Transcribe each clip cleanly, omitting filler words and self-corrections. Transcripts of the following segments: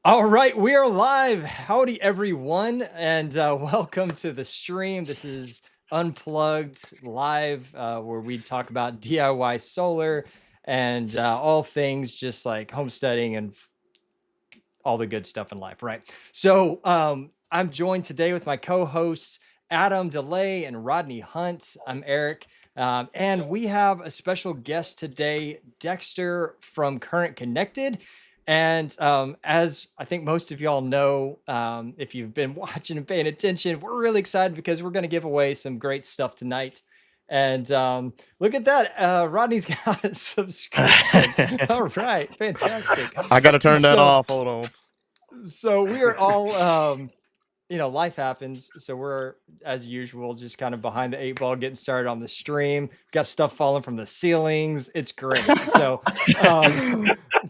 All right, we are live. Howdy, everyone, and welcome to the stream. This is Unplugged live, where we talk about DIY solar and all things just like homesteading and all the good stuff in life, right? So I'm joined today with my co-hosts Adam DeLay and Rodney Hunt. I'm Eric, and we have a special guest today, Dexter from Current Connected. And as I think most of y'all know, if you've been watching and paying attention, we're really excited because we're going to give away some great stuff tonight. And look at that. Rodney's got a subscription. All right. Fantastic. I gotta turn that So, off. Hold on. so we are all, life happens. So we're, as usual, just kind of behind the eight ball, getting started on the stream. Got stuff falling from the ceilings. It's great. So,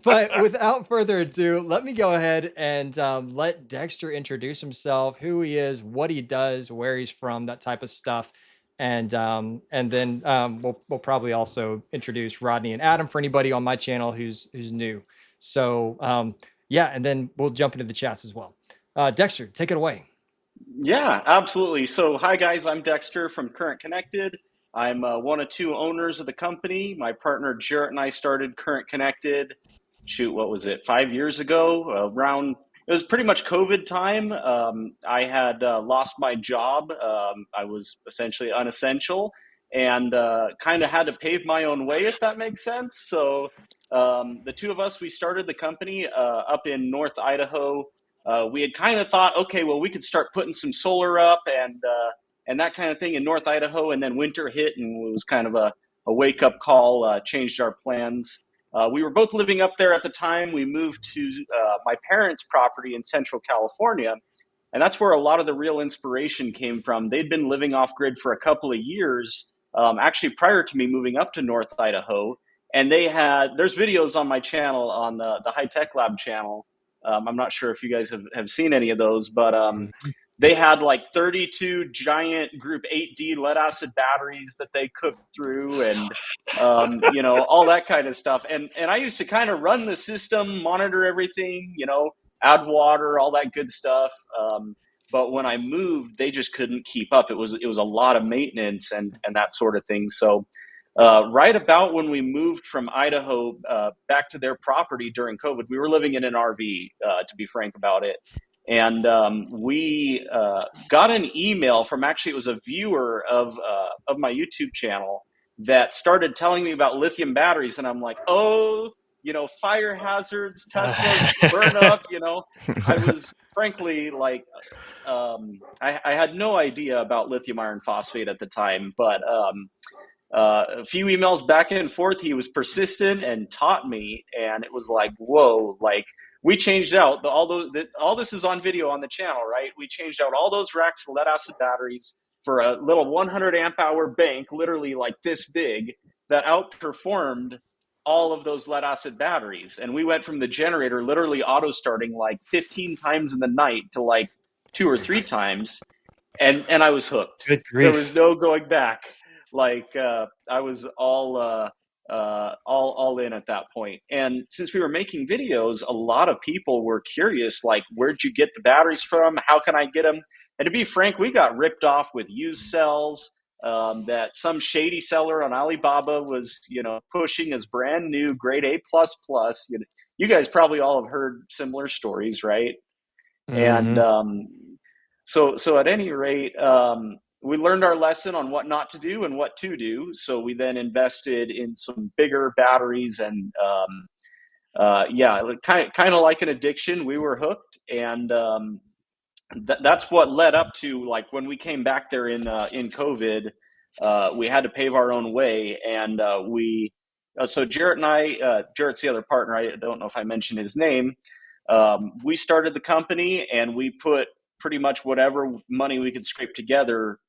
but without further ado, let me go ahead and let Dexter introduce himself, who he is, what he does, where he's from, that type of stuff. And then we'll probably also introduce Rodney and Adam for anybody on my channel who's new. So yeah, and then we'll jump into the chats as well. Dexter, take it away. Yeah, absolutely. So, hi guys, I'm Dexter from Current Connected. I'm one of two owners of the company. My partner Jarrett and I started Current Connected. Shoot, what was it? 5 years ago. Around it was pretty much COVID time. I had lost my job. I was essentially unessential, and kind of had to pave my own way, if that makes sense. So, the two of us, we started the company up in North Idaho. We had kind of thought, okay, well, we could start putting some solar up and that kind of thing in North Idaho. And then winter hit, and it was kind of a wake up call. Changed our plans. We were both living up there at the time. We moved to my parents' property in Central California, and that's where a lot of the real inspiration came from. They'd been living off grid for a couple of years, actually prior to me moving up to North Idaho. And there's videos on my channel, on the High Tech Lab channel. I'm not sure if you guys have seen any of those, but they had like 32 giant Group 8D lead acid batteries that they cooked through, and all that kind of stuff. And I used to kind of run the system, monitor everything, add water, all that good stuff. But when I moved, they just couldn't keep up. It was a lot of maintenance and that sort of thing. So right about when we moved from Idaho back to their property during COVID, we were living in an RV, to be frank about it. And we got an email from, actually, it was a viewer of my YouTube channel that started telling me about lithium batteries. And I'm like, oh, fire hazards, Teslas burn up, I was frankly like, I had no idea about lithium iron phosphate at the time, but a few emails back and forth, he was persistent and taught me, and it was like, whoa, like we changed out all this is on video on the channel, right? We changed out all those racks of lead acid batteries for a little 100 amp hour bank, literally like this big, that outperformed all of those lead acid batteries. And we went from the generator literally auto starting like 15 times in the night to like 2 or 3 times, and I was hooked. Good There grief. was no going back. Like I was all in at that point. And since we were making videos, a lot of people were curious, like, where'd you get the batteries from? How can I get them? And to be frank, we got ripped off with used cells that some shady seller on Alibaba was, pushing as brand new, grade A plus plus. You guys probably all have heard similar stories, right? And Mm-hmm. so at any rate, we learned our lesson on what not to do and what to do. So we then invested in some bigger batteries, and yeah, kind of like an addiction, we were hooked, and that's what led up to, like, when we came back there in COVID, we had to pave our own way, and so Jarrett and I, Jarrett's the other partner. I don't know if I mentioned his name. We started the company, and we put pretty much whatever money we could scrape together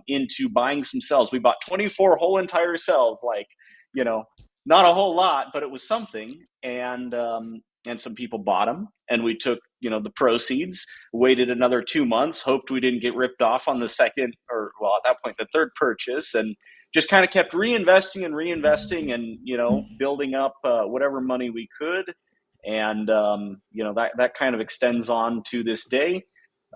into buying some cells. We bought 24 whole entire cells, like, not a whole lot, but it was something. And some people bought them, and we took, the proceeds, waited another 2 months, hoped we didn't get ripped off on the second, or, well, at that point, the third purchase, and just kind of kept reinvesting and building up whatever money we could. and that kind of extends on to this day.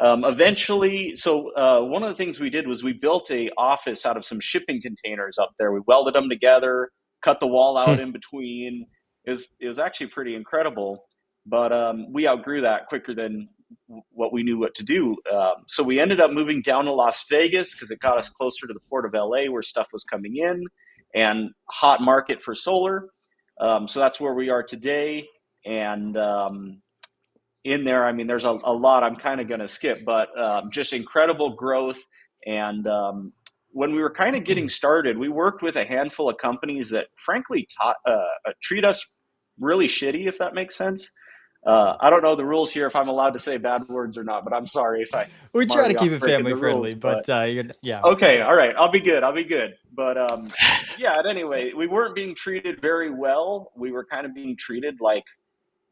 Eventually, so one of the things we did was we built a office out of some shipping containers up there. We welded them together, cut the wall out in between. It was actually pretty incredible, but we outgrew that quicker than what we knew what to do. So we ended up moving down to Las Vegas because it got us closer to the port of LA where stuff was coming in and hot market for solar. So that's where we are today. And in there, I mean, there's a lot I'm kind of going to skip, but just incredible growth. And when we were kind of getting started, we worked with a handful of companies that frankly treat us really shitty, if that makes sense. I don't know the rules here if I'm allowed to say bad words or not, but I'm sorry if We I'm try to already keep off it breaking family the friendly, rules. But but yeah. okay, all right, I'll be good. I'll be good. But yeah. Anyway, we weren't being treated very well. We were kind of being treated like,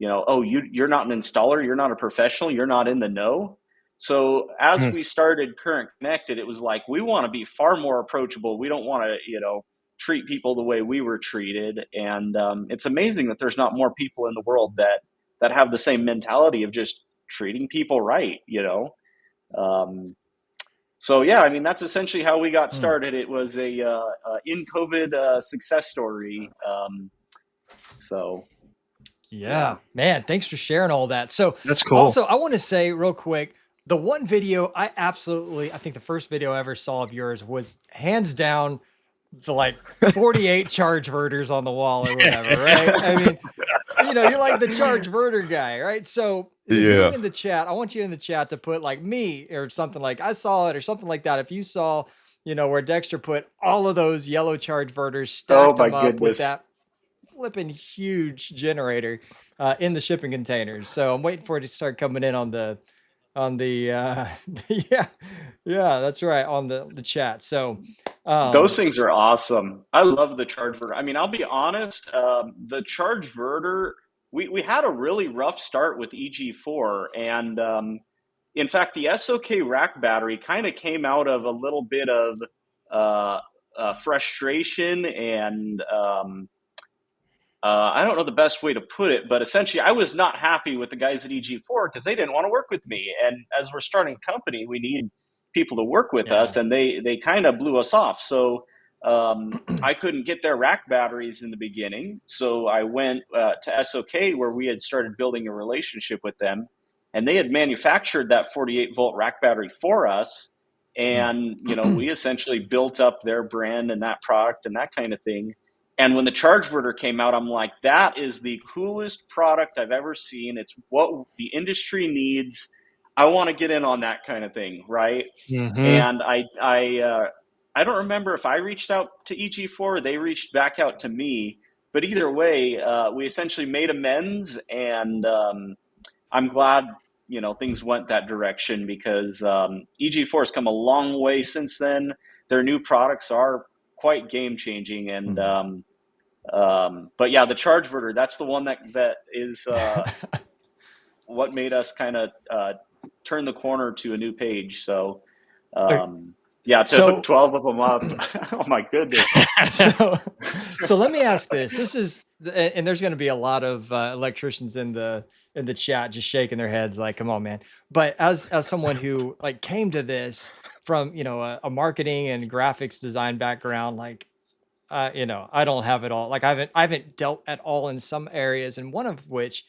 oh, you're not an installer, you're not a professional, you're not in the know. So as we started Current Connected, it was like we want to be far more approachable. We don't want to, treat people the way we were treated. And it's amazing that there's not more people in the world that have the same mentality of just treating people right. So yeah, I mean that's essentially how we got Hmm. started. It was a in COVID success story. So yeah. Yeah, man, thanks for sharing all that. So, That's cool. also, I want to say real quick, the one video I think the first video I ever saw of yours was hands down the like 48 charge verters on the wall or whatever, right? I mean, you're like the charge verter guy, right? So, you Yeah. in the chat, I want you in the chat to put like me or something like I saw it or something like that. If you saw, where Dexter put all of those yellow charge verters, Oh stacked my them up with goodness. that flipping huge generator in the shipping containers. So I'm waiting for it to start coming in on the yeah, yeah, that's right, on the chat. So Those um things are awesome. I love the charge verter. I mean, I'll be honest, the charge verter, we had a really rough start with EG4. And in fact, the SOK rack battery kind of came out of a little bit of frustration and I don't know the best way to put it, but essentially, I was not happy with the guys at EG4 because they didn't want to work with me. And as we're starting a company, we need people to work with yeah. us, and they kind of blew us off. So I couldn't get their rack batteries in the beginning. So I went to SOK where we had started building a relationship with them, and they had manufactured that 48-volt rack battery for us. And we essentially built up their brand and that product and that kind of thing. And when the ChargeVerter came out, I'm like, that is the coolest product I've ever seen. It's what the industry needs. I want to get in on that kind of thing, right? Mm-hmm. And I don't remember if I reached out to EG4 or they reached back out to me, but either way, we essentially made amends, and I'm glad things went that direction because EG4 has come a long way since then. Their new products are quite game changing, and Mhm. but yeah, the ChargeVerter, that's the one that is what made us kind of turn the corner to a new page. So Okay, yeah, to hook so 12 of them up. Oh my goodness. so so let me ask this. This is and there's going to be a lot of electricians in the chat just shaking their heads like, come on, man. But as someone who like came to this from, a marketing and graphics design background, like I don't have it all. Like I haven't dealt at all in some areas, and one of which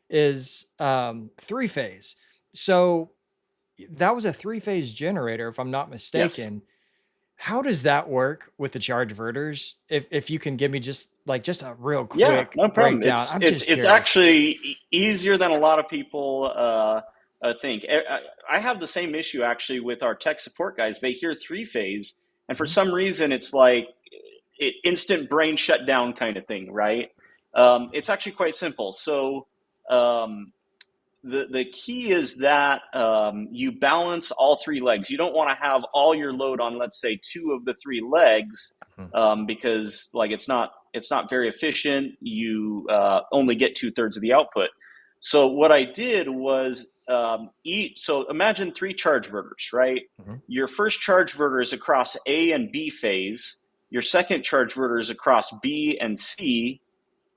is three phase. So that was a three-phase generator, if I'm not Yes. mistaken. How does that work with the charge verters? If you can give me just a real Yeah, quick no problem. breakdown. It's I'm it's just it's curious. actually easier than a lot of people think. I have the same issue actually with our tech support guys. They hear three phase, and for Mhm. some reason, it's like instant brain shutdown kind of thing, right? It's actually quite simple. So um, the key is that you balance all three legs. You don't want to have all your load on, let's say, two of the three legs, Mhm. because like it's not very efficient. You only get 2/3 of the output. So what I did was so imagine three charge verters, right? Mhm. Your first charge verter is across A and B phase. Your second charge verter is across B and C,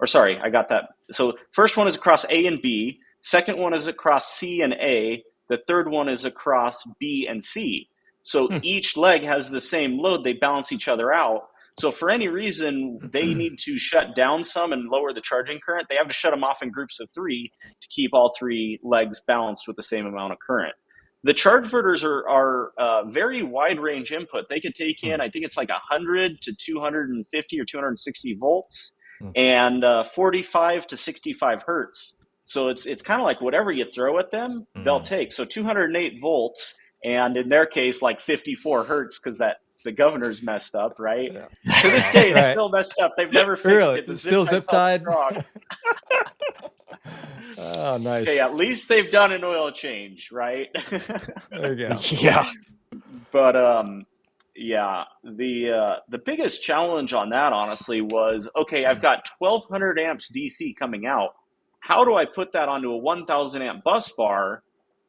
or sorry, I got that. So first one is across A and B. Second one is across C and A. The third one is across B and C. So Hmm. each leg has the same load. They balance each other out. So for any reason they need to shut down some and lower the charging current, they have to shut them off in groups of three to keep all three legs balanced with the same amount of current. The charge inverters are very wide range input. They could take Hmm. in, I think it's like 100 to 250 or 260 volts Hmm. and 45 to 65 hertz. So it's kind of like whatever you throw at them, they'll Hmm. take. So 208 volts, and in their case, like 54 hertz because that the governor's messed up, right? Yeah. To this Yeah. day, it's Right. still messed up. They've never fixed Really? it. The It's zip still tie's zip held tied. strong. Oh, Okay, nice. at least they've done an oil change, right? There you go. Yeah. But yeah, the biggest challenge on that honestly was, okay, I've got 1200 amps DC coming out. How do I put that onto a 1000 amp bus bar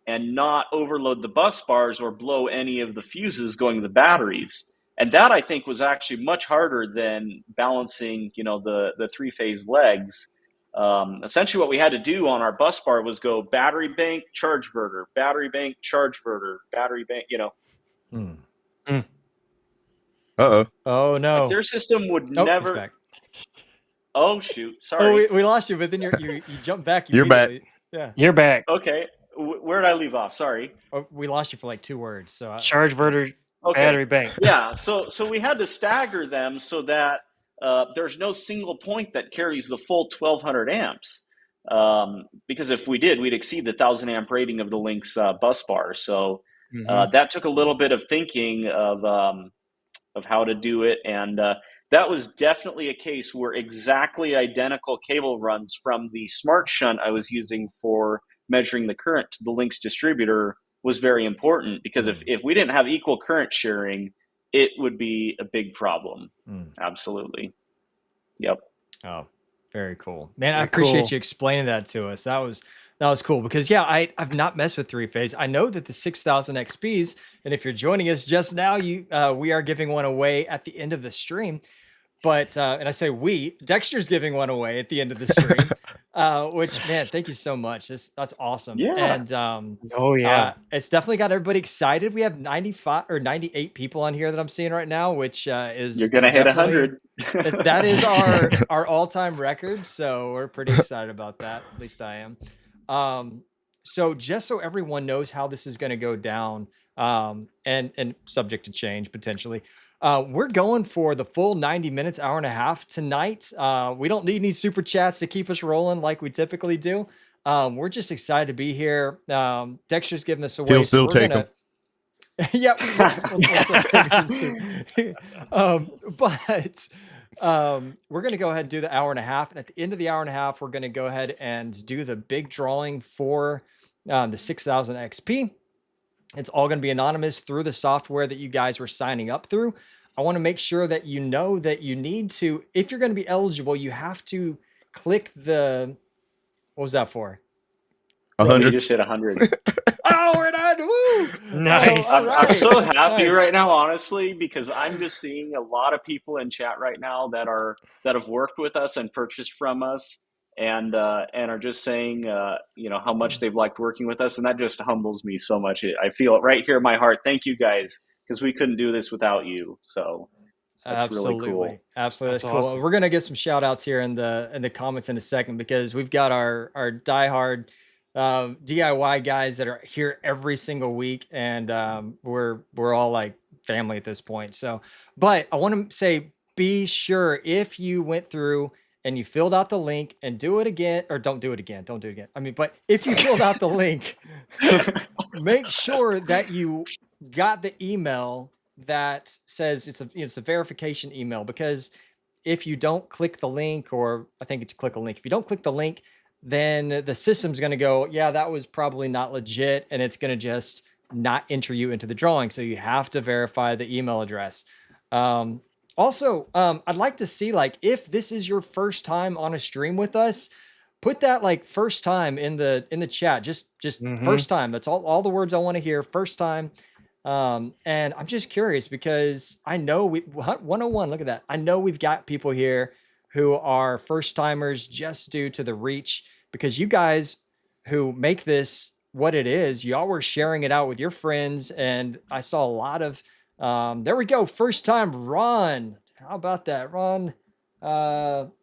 and not overload the bus bars or blow any of the fuses going to the batteries? And that I think was actually much harder than balancing, the three phase legs. Essentially, what we had to do on our bus bar was go battery bank, charge verter, battery bank, charge verter, battery bank. Hmm. Uh-oh. Oh Like no. their system would Oh, he's never. back. Oh shoot! Oh, Sorry. we lost you, but then you jumped back You're back. immediately. Yeah. You're back. Okay, where did I leave off? Sorry. Oh, we lost you for like 2 words. So Charge verter, Okay. battery bank. Yeah. So we had to stagger them so that there's no single point that carries the full 1200 amps. Because if we did, we'd exceed the 1000 amp rating of the Lynx bus bar. So that took a little bit of thinking of how to do it, and that was definitely a case where exactly identical cable runs from the smart shunt I was using for measuring the current to the Lynx distributor was very important, because if we didn't have equal current sharing, it would be a big problem. Absolutely. Yep. Oh, very cool, man. I Very appreciate cool. you explaining that to us. That was cool because yeah, I've not messed with three phase. I know that the 6000 XPs, and if you're joining us just now, we are giving one away at the end of the stream. But and I say Dexter's giving one away at the end of the stream. Which, man, thank you so much. That's awesome. Yeah. And Oh yeah. it's definitely got everybody excited. We have 95 or 98 people on here that I'm seeing right now, which is You're gonna is hit definitely 100. that is our all-time record. So we're pretty excited about that. At least I am. So just so everyone knows how this is going to go down, and subject to change potentially. We're going for the full 90 minutes, hour and a half tonight. We don't need any super chats to keep us rolling like we typically do. We're just excited to be here. Dexter's giving us away. He'll So still we're take gonna, them. yeah, let's take this. But we're going to go ahead and do the hour and a half. And at the end of the hour and a half, we're going to go ahead and do the big drawing for the 6000 XP. It's all going to be anonymous through the software that you guys were signing up through. I want to make sure that you know that you need to, if you're going to be eligible, you have to click what was that for? 100. You just hit 100. Oh, we're done. Woo! Nice. I'm so happy Nice. right now, honestly, because I'm just seeing a lot of people in chat right now that have worked with us and purchased from us, and are just saying how much they've liked working with us, and that just humbles me so much. I feel it right here in my heart. Thank you guys, because we couldn't do this without you. So that's really cool. Absolutely. That's That's cool. awesome. We're gonna get some shout outs here in the comments in a second, because we've got our diehard DIY guys that are here every single week, and we're all like family at this point. So, but I want to say, be sure if you went through and you filled out the link, and do it again, or don't do it again. Don't do it again. I mean, but if you filled out the link, make sure that you got the email that says it's a verification email, because if you don't click the link, or I think it's click a link, if you don't click the link, then the system's going to go, yeah, that was probably not legit, and it's going to just not enter you into the drawing. So you have to verify the email address. Also, I'd like to see, like, if this is your first time on a stream with us, put that like first time in the chat. Just first time. That's all the words I want to hear. First time. And I'm just curious, because I know 101, look at that. I know we've got people here who are first timers just due to the reach, because you guys who make this what it is, y'all were sharing it out with your friends. And I saw a lot of, there we go. First time Ron. How about that? Ron Gallimore,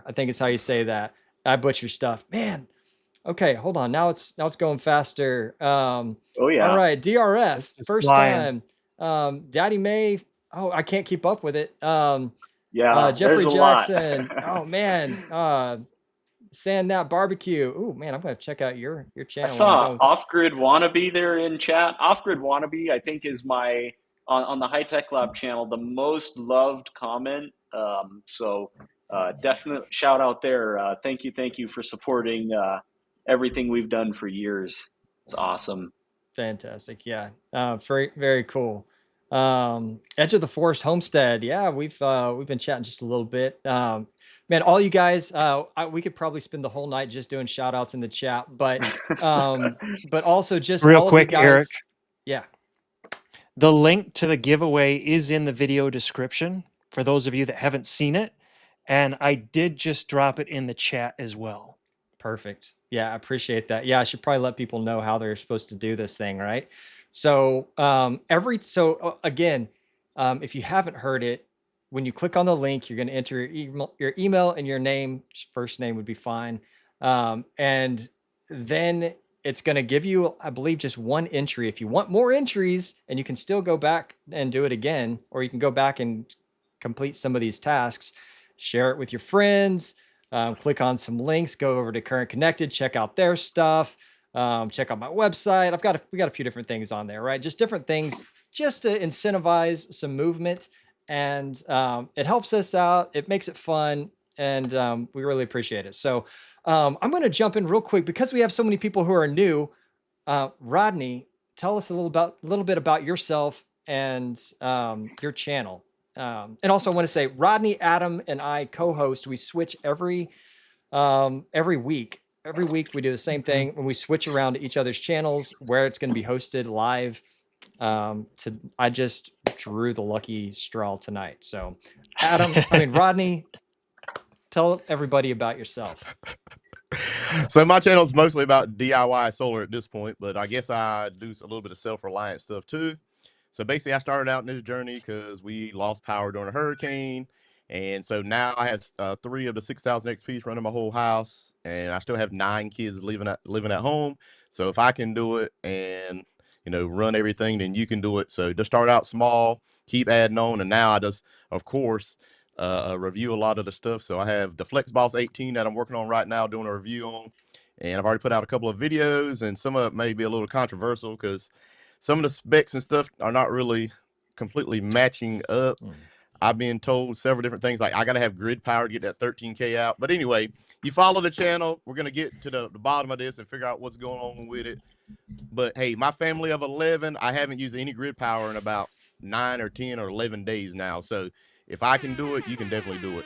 I think is how you say that. I butcher stuff. Man, okay, hold on. Now it's going faster. Oh All yeah. right, It's DRF, just first flying. time. Daddy May. Oh, I can't keep up with it. Yeah, there's Jeffrey a lot. Jackson. Oh man. Sand Nap Barbecue. Oh man, I'm gonna check out your I channel when I'm saw done with it. Off Grid Wannabe there in chat. Off Grid Wannabe, I think, is my on the High Tech Lab channel the most loved comment. Definite shout out there. Thank you for supporting everything we've done for years. It's awesome. Fantastic. Yeah. Very, very cool. Edge of the Forest Homestead. Yeah, we've been chatting just a little bit. Man, all you guys, we could probably spend the whole night just doing shout outs in the chat, but also just Real all of you quick, Eric, guys. Yeah, the link to the giveaway is in the video description for those of you that haven't seen it. And I did just drop it in the chat as well. perfect. Yeah, I appreciate that. Yeah, I should probably let people know how they're supposed to do this thing, right? So, again, if you haven't heard it, when you click on the link, you're going to enter your email and your name. First name would be fine, and then it's going to give you, I believe, just one entry. If you want more entries, and you can still go back and do it again, or you can go back and complete some of these tasks, share it with your friends. Click on some links, go over to Current Connected, check out their stuff, check out my website. We got a few different things on there, right? Just different things just to incentivize some movement. And it helps us out. It makes it fun. And we really appreciate it. So I'm going to jump in real quick because we have so many people who are new. Rodney, tell us a little bit about yourself and your channel. And also, I want to say, Rodney, Adam, and I co-host. We switch every week. Every week we do the same thing when we switch around to each other's channels where it's going to be hosted live. I just drew the lucky straw tonight. So, Rodney, tell everybody about yourself. So my channel is mostly about DIY solar at this point, but I guess I do a little bit of self-reliant stuff too. So basically, I started out in this journey because we lost power during a hurricane, and so now I have 3 of the 6,000 XPs running my whole house, and I still have 9 kids living at home. So if I can do it and run everything, then you can do it. So just start out small, keep adding on, and now I just, of course, review a lot of the stuff. So I have the FlexBoss 18 that I'm working on right now, doing a review on, and I've already put out a couple of videos, and some of it may be a little controversial because some of the specs and stuff are not really completely matching up. I've been told several different things, like I got to have grid power to get that 13K out. But anyway, you follow the channel. We're going to get to the bottom of this and figure out what's going on with it. But hey, my family of 11, I haven't used any grid power in about 9 or 10 or 11 days now. So if I can do it, you can definitely do it.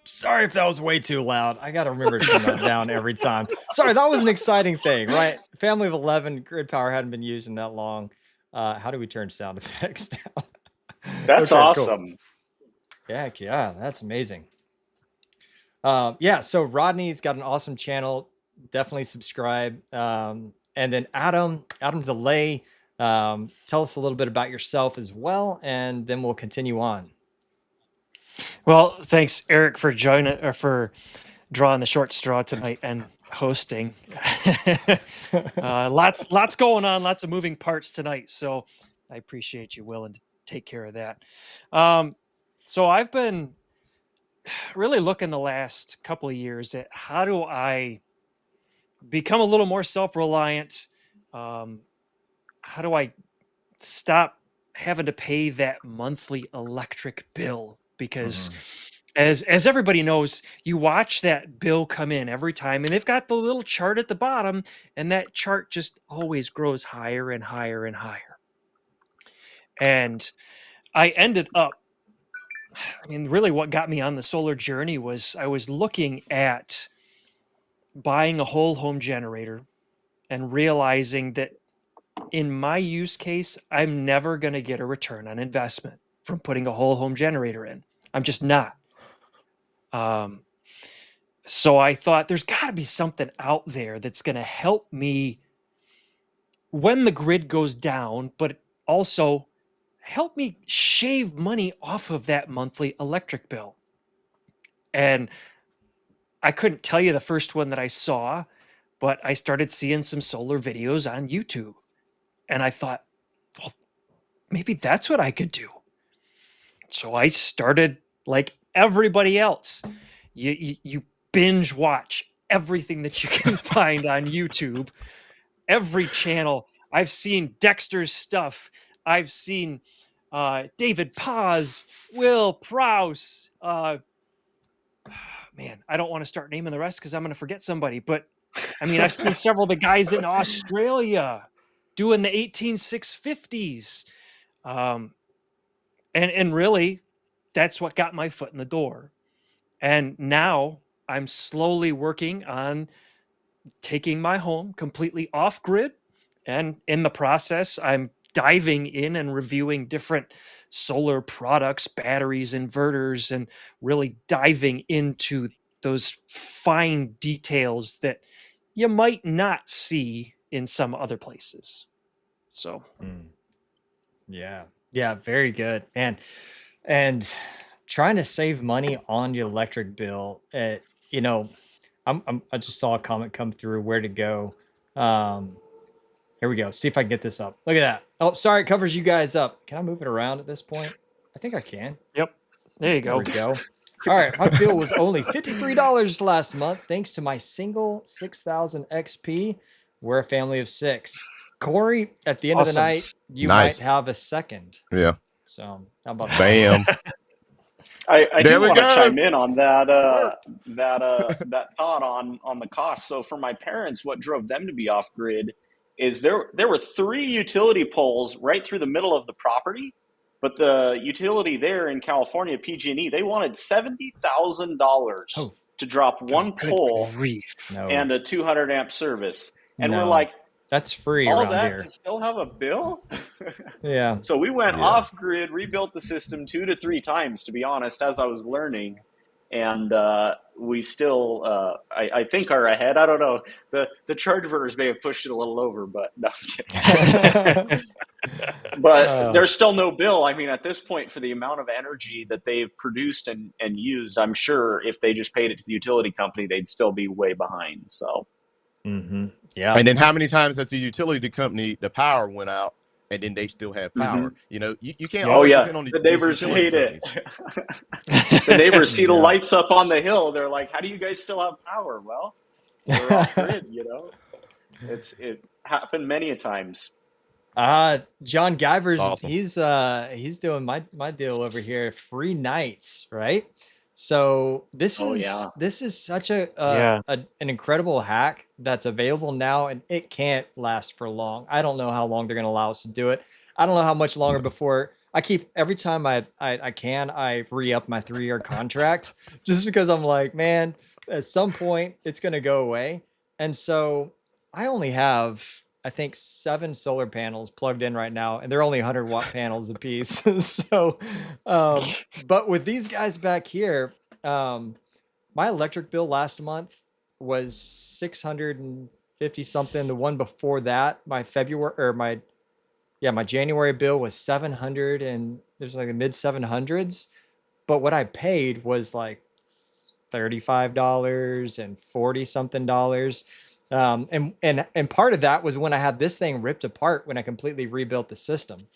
Sorry if that was way too loud. I got to remember to turn that down every time. Sorry, that was an exciting thing, right? Family of 11, grid power hadn't been used in that long. How do we turn sound effects down? That's Okay, cool. awesome. Heck yeah, that's amazing. So Rodney's got an awesome channel. Definitely subscribe. And then Adam DeLay, tell us a little bit about yourself as well, and then we'll continue on. Well, thanks, Eric, for joining or for drawing the short straw tonight and hosting. Lots going on, lots of moving parts tonight. So I appreciate you willing to take care of that. So I've been really looking the last couple of years at how do I become a little more self-reliant? How do I stop having to pay that monthly electric bill? Because as everybody knows, you watch that bill come in every time, and they've got the little chart at the bottom, and that chart just always grows higher and higher and higher. And I ended up, really what got me on the solar journey was I was looking at buying a whole home generator and realizing that in my use case, I'm never going to get a return on investment from putting a whole home generator in. I'm just not. So I thought there's got to be something out there that's going to help me when the grid goes down, but also help me shave money off of that monthly electric bill. And I couldn't tell you the first one that I saw, but I started seeing some solar videos on YouTube. And I thought, well, maybe that's what I could do. So I started like everybody else. You binge watch everything that you can find on YouTube, every channel. I've seen Dexter's stuff. I've seen David Paz, Will Prowse. Man, I don't want to start naming the rest because I'm going to forget somebody. But I mean, I've seen several of the guys in Australia doing the 18650s. And really, that's what got my foot in the door. And now I'm slowly working on taking my home completely off grid. And in the process, I'm diving in and reviewing different solar products, batteries, inverters, and really diving into those fine details that you might not see in some other places. So, Yeah, very good. And trying to save money on your electric bill, you know, I just saw a comment come through where to go. Here we go. See if I can get this up. Look at that. Oh, sorry, it covers you guys up. Can I move it around at this point? I think I can. yep, there you There go. we go. All right, my bill was only $53 last month, thanks to my single 6000 XP. We're a family of 6. Corey, at the end of the Awesome. night, you Nice. might have a second. Yeah. So how about that? Bam. I There do we want to go. chime in on that Work. that thought on the cost. So for my parents, what drove them to be off grid is there were 3 utility poles right through the middle of the property, but the utility there in California, PG&E, they wanted $70,000 Oh, to drop one Good pole grief. no. and a 200 amp service, and we're No. like, That's free all around that here. to still have a bill? Yeah. So we went Yeah. off grid, rebuilt the system 2 to 3 times, to be honest, as I was learning. And we still, I think, are ahead. I don't know. The charge inverters may have pushed it a little over, but no, I'm kidding. But there's still no bill. I mean, at this point, for the amount of energy that they've produced and used, I'm sure if they just paid it to the utility company, they'd still be way behind. So, Yeah. And then how many times has the utility company, the power went out, and then they still have power? You know, you can't Yeah. oh always yeah, depend on the these neighbors utility hate it. companies. The neighbors see the Yeah. lights up on the hill. They're like, "How do you guys still have power?" Well, we're off grid. You know, it happened many a times. John Guyver's It's awesome. he's doing my deal over here, free nights, right? So Oh yeah. this is such Yeah. an incredible hack that's available now, and it can't last for long. I don't know how long they're going to allow us to do it. I don't know how much longer before I keep every time I re-up my 3-year contract just because I'm like, man, at some point it's going to go away. And so I only have, I think, 7 solar panels plugged in right now, and they're only 100-watt panels a piece. So, but with these guys back here, my electric bill last month was 650 something. The one before that, my January bill was 700, and there's like the mid 700s. But what I paid was like $35 and 40 something dollars. And part of that was when I had this thing ripped apart when I completely rebuilt the system.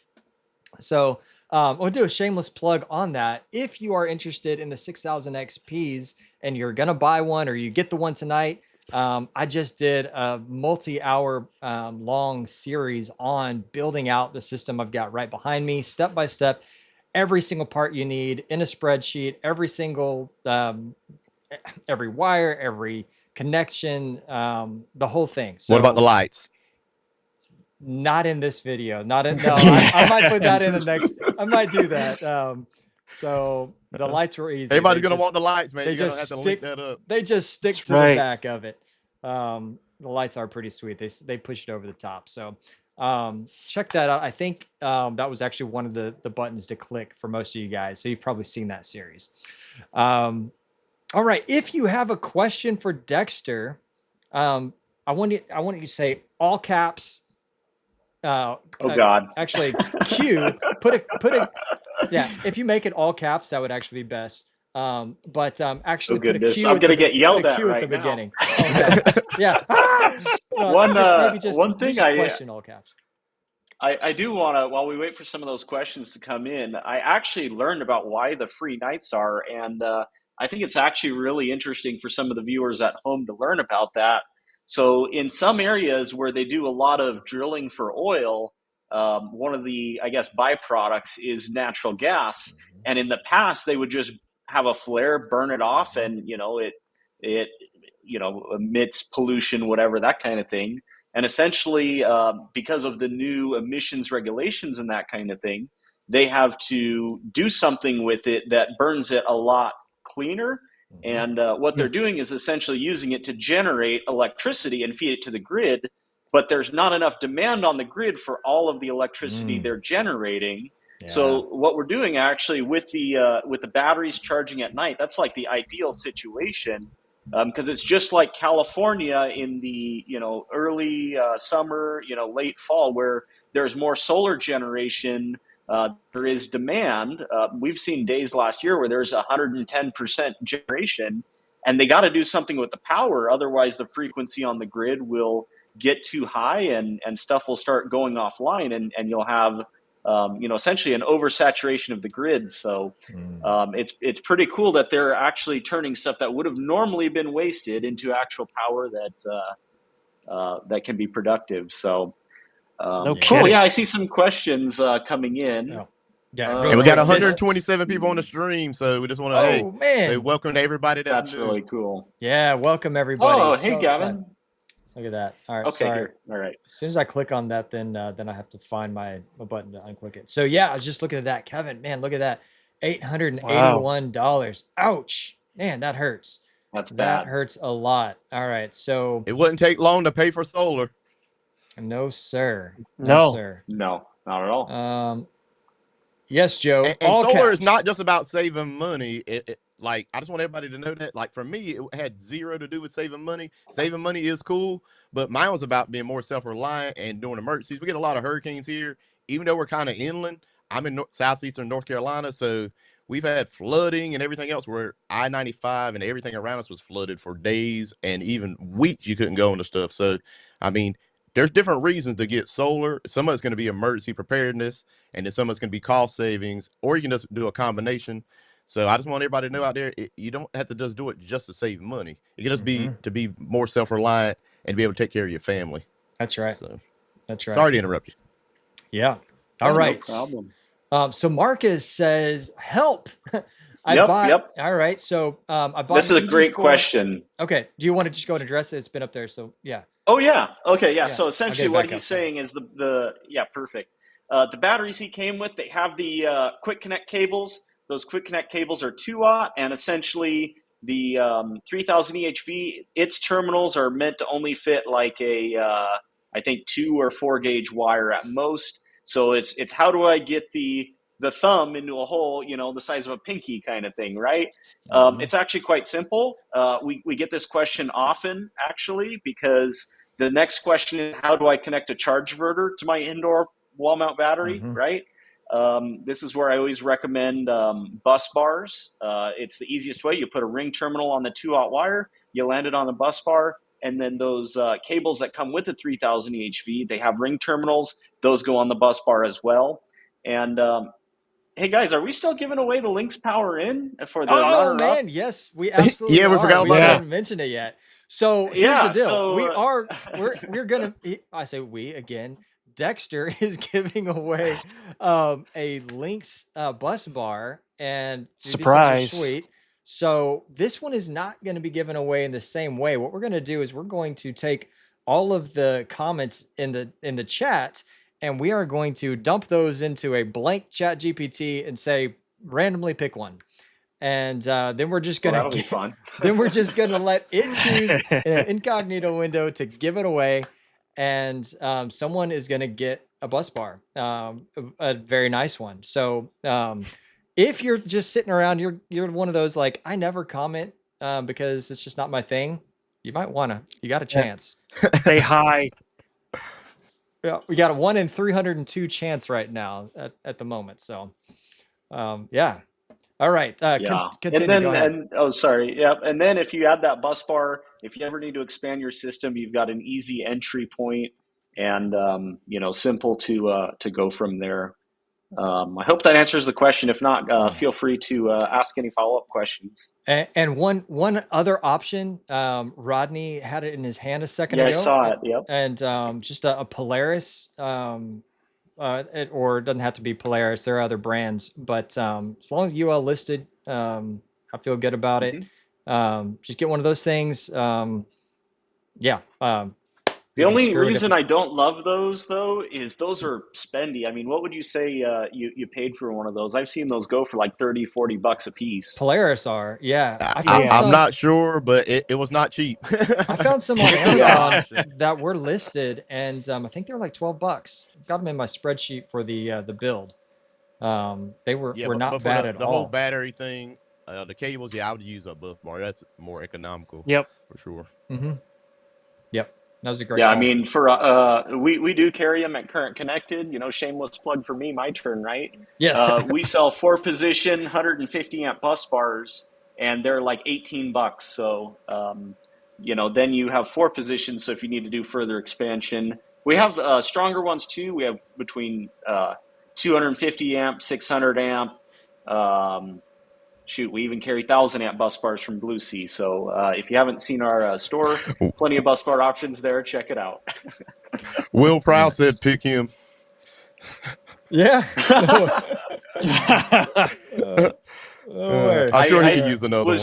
So I'll do a shameless plug on that. If you are interested in the 6000 XPs and you're going to buy one, or you get the one tonight, I just did a multi-hour long series on building out the system I've got right behind me, step by step, every single part you need in a spreadsheet, every single, every wire, every connection, the whole thing. So What about the lights? not in this video. Not in, no, I might put that in the next. I might do that. So the lights were easy. Everybody's gonna want the lights, man. They You're gonna just have to stick. link that up. They just stick That's to right. the back of it. The lights are pretty sweet. They push it over the top. So Check that out. I think that was actually one of the buttons to click for most of you guys. So you've probably seen that series. All right. If you have a question for Dexter, I want you to say all caps. Oh God. Actually, Q. Put a. Yeah. If you make it all caps, that would actually be best. But actually, Oh put a goodness, Q I'm at the gonna get yelled put a at Q at the right now. beginning. Okay. Yeah. One thing question all caps. I do want to, while we wait for some of those questions to come in, I actually learned about why the free nights are, and I think it's actually really interesting for some of the viewers at home to learn about that. So, in some areas where they do a lot of drilling for oil, one of the, I guess, byproducts is natural gas, and in the past they would just have a flare, burn it off, and it emits pollution, whatever, that kind of thing. And essentially, because of the new emissions regulations and that kind of thing, they have to do something with it that burns it a lot cleaner. And what they're doing is essentially using it to generate electricity and feed it to the grid. But there's not enough demand on the grid for all of the electricity they're generating. Yeah. So what we're doing actually with the batteries charging at night, that's like the ideal situation. Because it's just like California in the early summer, late fall, where there's more solar generation. There is demand. We've seen days last year where there's 110% generation, and they got to do something with the power. Otherwise, the frequency on the grid will get too high, and stuff will start going offline, and you'll have essentially an oversaturation of the grid. So it's pretty cool that they're actually turning stuff that would have normally been wasted into actual power that can be productive. So No cool. kidding. Yeah, I see some questions coming in. Oh. Yeah, And we got quick, 127 people on the stream, so we just want to say welcome to everybody that's new. really cool. Yeah, welcome everybody. Oh, hey So Gavin. excited. Look at that. All right, Okay, sorry. here. All right. As soon as I click on that, then I have to find my button to unclick it. So yeah, I was just looking at that, Kevin. Man, look at that, $881. Ouch, man, that hurts. That's bad. That hurts a lot. All right, so It wouldn't take long to pay for solar. no, sir. No. No, not at all. Yes, Joe. And solar is not just about saving money. Like, I just want everybody to know that. Like, for me, it had zero to do with saving money. Saving money is cool, but mine was about being more self-reliant and during emergencies. We get a lot of hurricanes here. Even though we're kind of inland, I'm in southeastern North Carolina, so we've had flooding and everything else where I-95 and everything around us was flooded for days and even weeks. You couldn't go into stuff. So, I mean, there's different reasons to get solar. Some of it's going to be emergency preparedness, and then some of it's going to be cost savings, or you can just do a combination. So I just want everybody to know out there, you don't have to just do it just to save money. It can just be to be more self-reliant and be able to take care of your family. That's right. So, that's right. Sorry to interrupt you. Yeah. All right. No problem. So Marcus says, help. Yep. All right. So I bought This is a great EG4. question. Okay. Do you want to just go and address it? It's been up there. So yeah. Oh yeah. Okay. Yeah. Yeah, So I'll essentially, get it what back he's up. saying is perfect. The batteries he came with, they have the quick connect cables. Those quick connect cables are 2-aught, and essentially the 3000 EHV, its terminals are meant to only fit like a I think 2 or 4 gauge wire at most. So it's how do I get the thumb into a hole, the size of a pinky kind of thing, right? It's actually quite simple. We get this question often, actually, because the next question is, how do I connect a charge inverter to my indoor wall mount battery, right? This is where I always recommend bus bars. It's the easiest way. You put a ring terminal on the 2-aught wire, you land it on the bus bar, and then those cables that come with the 3000 EHV, they have ring terminals. Those go on the bus bar as well. And hey guys, are we still giving away the Lynx Power In for the runner-up? Man, yes, we absolutely Yeah, we forgot we about that. haven't mentioned it yet. So here's the deal. We're gonna. I say we again. Dexter is giving away a Lynx bus bar, and Surprise. these things are sweet. So this one is not going to be given away in the same way. What we're going to do is we're going to take all of the comments in the chat, and we are going to dump those into a blank chat GPT and say randomly pick one. And then we're just gonna that'll be fun. then we're just gonna let it choose in an incognito window to give it away. and someone is going to get a bus bar, a very nice one. So if you're just sitting around, you're one of those like, I never comment because it's just not my thing. You might wanna. You got a Yeah. chance. Say hi. Yeah, we got a 1 in 302 chance right now at the moment. So yeah. All right. Yeah. And Continue. Go then, ahead. and oh, sorry. Yep. And then if you add that bus bar, if you ever need to expand your system, you've got an easy entry point and, simple to go from there. I hope that answers the question. If not, feel free to ask any follow-up questions. And one other option, Rodney had it in his hand a second Yeah, I ago, saw it. Yep. and just a Polaris, or it doesn't have to be Polaris. There are other brands, but as long as UL listed, I feel good about it. Just get one of those things. Yeah. The You can only screw it if reason it's I don't love those though is those are spendy. I mean, what would you say you paid for one of those? I've seen those go for like 30, $40 a piece. Polaris are. Yeah. I I, found Yeah. I'm some. not sure, but it was not cheap. I found some on It was a good Amazon option. that were listed, and I think they were like $12. Got them in my spreadsheet for the build. They were Yeah, were but not for bad the at the whole all. battery thing, the cables, yeah, I would use a bus bar. That's more economical Yep. for sure. Mm-hmm. Yep, that was a great Yeah, I call. mean, for we do carry them at Current Connected. Shameless plug for me, my turn, right? Yes. We sell 4-position, 150 amp bus bars, and they're like $18. So, then you have 4 positions. So if you need to do further expansion, we have stronger ones too. We have between 250 amp, 600 amp. We even carry 1,000 amp bus bars from Blue Sea. So if you haven't seen our store, plenty of bus bar options there. Check it out. Will Prowse Nice. said pick him. Yeah. No, no way. I'm sure he I could use another one.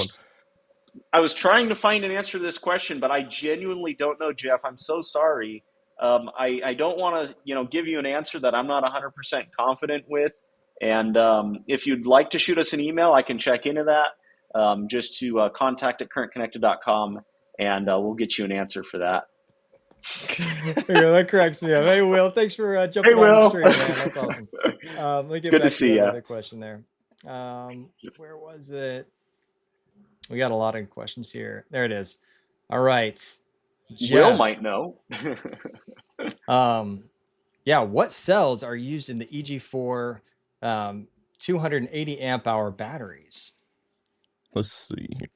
was trying to find an answer to this question, but I genuinely don't know, Jeff. I'm so sorry. I don't want to, give you an answer that I'm not 100% confident with. And if you'd like to shoot us an email, I can check into that. Just to contact at currentconnected.com, and we'll get you an answer for that. Yeah, that cracks me up. Hey, Will, thanks for Hey, jumping on the Will. stream, man. That's awesome. Let me get Good to back to see that ya. other question there. Where was it? We got a lot of questions here. There it is. All right. Will Jeff, might know. yeah, what cells are used in the EG4 280 amp hour batteries? Let's see here.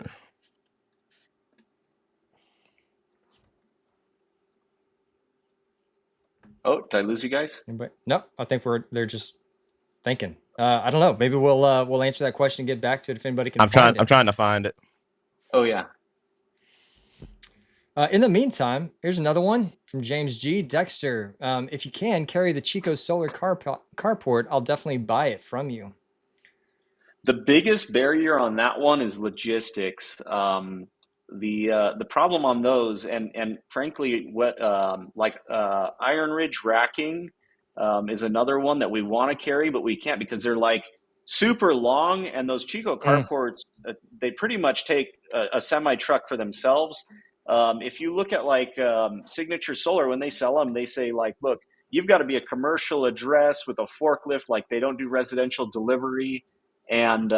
Oh, did I lose you guys? Anybody? No, I think they're just thinking. I don't know. Maybe we'll answer that question and get back to it if anybody can I'm find it. trying to find it. Oh, yeah. In the meantime, here's another one from James G. Dexter. If you can carry the Chico Solar carport, I'll definitely buy it from you. The biggest barrier on that one is logistics. The problem on those, and frankly, what Iron Ridge racking is another one that we want to carry, but we can't because they're like super long, and those Chico carports, they pretty much take a semi truck for themselves. If you look at like Signature Solar, when they sell them, they say like, look, you've got to be a commercial address with a forklift. Like they don't do residential delivery. And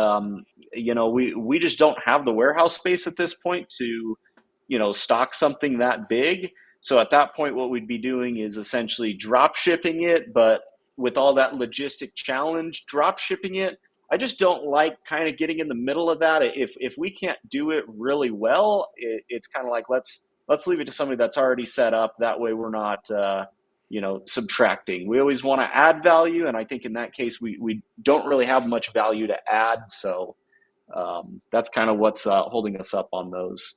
we just don't have the warehouse space at this point to stock something that big. So at that point, what we'd be doing is essentially drop shipping it. But with all that logistic challenge, drop shipping it, I just don't like kind of getting in the middle of that. If we can't do it really well, it's kind of like let's leave it to somebody that's already set up. That way we're not subtracting. We always want to add value, and I think in that case we don't really have much value to add. So that's kind of what's holding us up on those.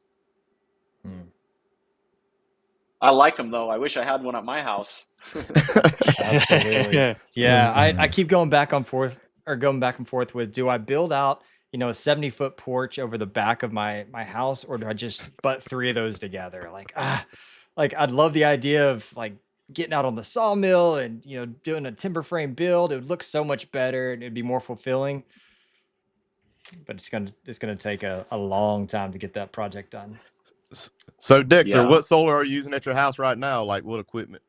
I like them though. I wish I had one at my house. Absolutely. Yeah, I keep going back and forth with, do I build out a 70-foot porch over the back of my house, or do I just butt 3 of those together? Like I'd love the idea of like getting out on the sawmill and doing a timber frame build. It would look so much better and it'd be more fulfilling. But it's gonna take a long time to get that project done. So Dexter, Yeah. what solar are you using at your house right now? Like what equipment?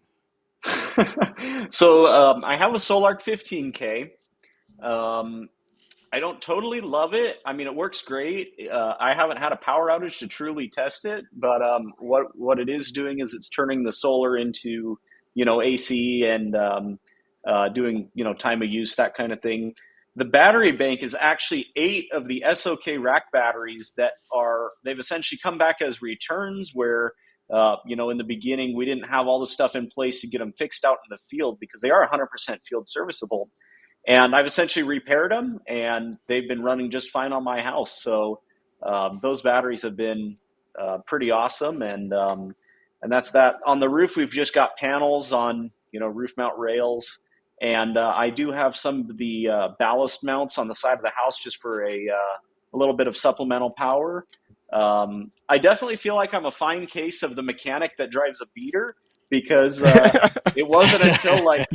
So I have a Solark 15K. Um, I don't totally love it. I mean, it works great. I haven't had a power outage to truly test it, but what it is doing is it's turning the solar into AC and doing time of use, that kind of thing. The battery bank is actually 8 of the SOK rack batteries that they've essentially come back as returns where in the beginning we didn't have all the stuff in place to get them fixed out in the field because they are 100% field serviceable. And I've essentially repaired them, and they've been running just fine on my house. So those batteries have been pretty awesome, and that's that. On the roof, we've just got panels on roof mount rails, and I do have some of the ballast mounts on the side of the house just for a little bit of supplemental power. I definitely feel like I'm a fine case of the mechanic that drives a beater because it wasn't until like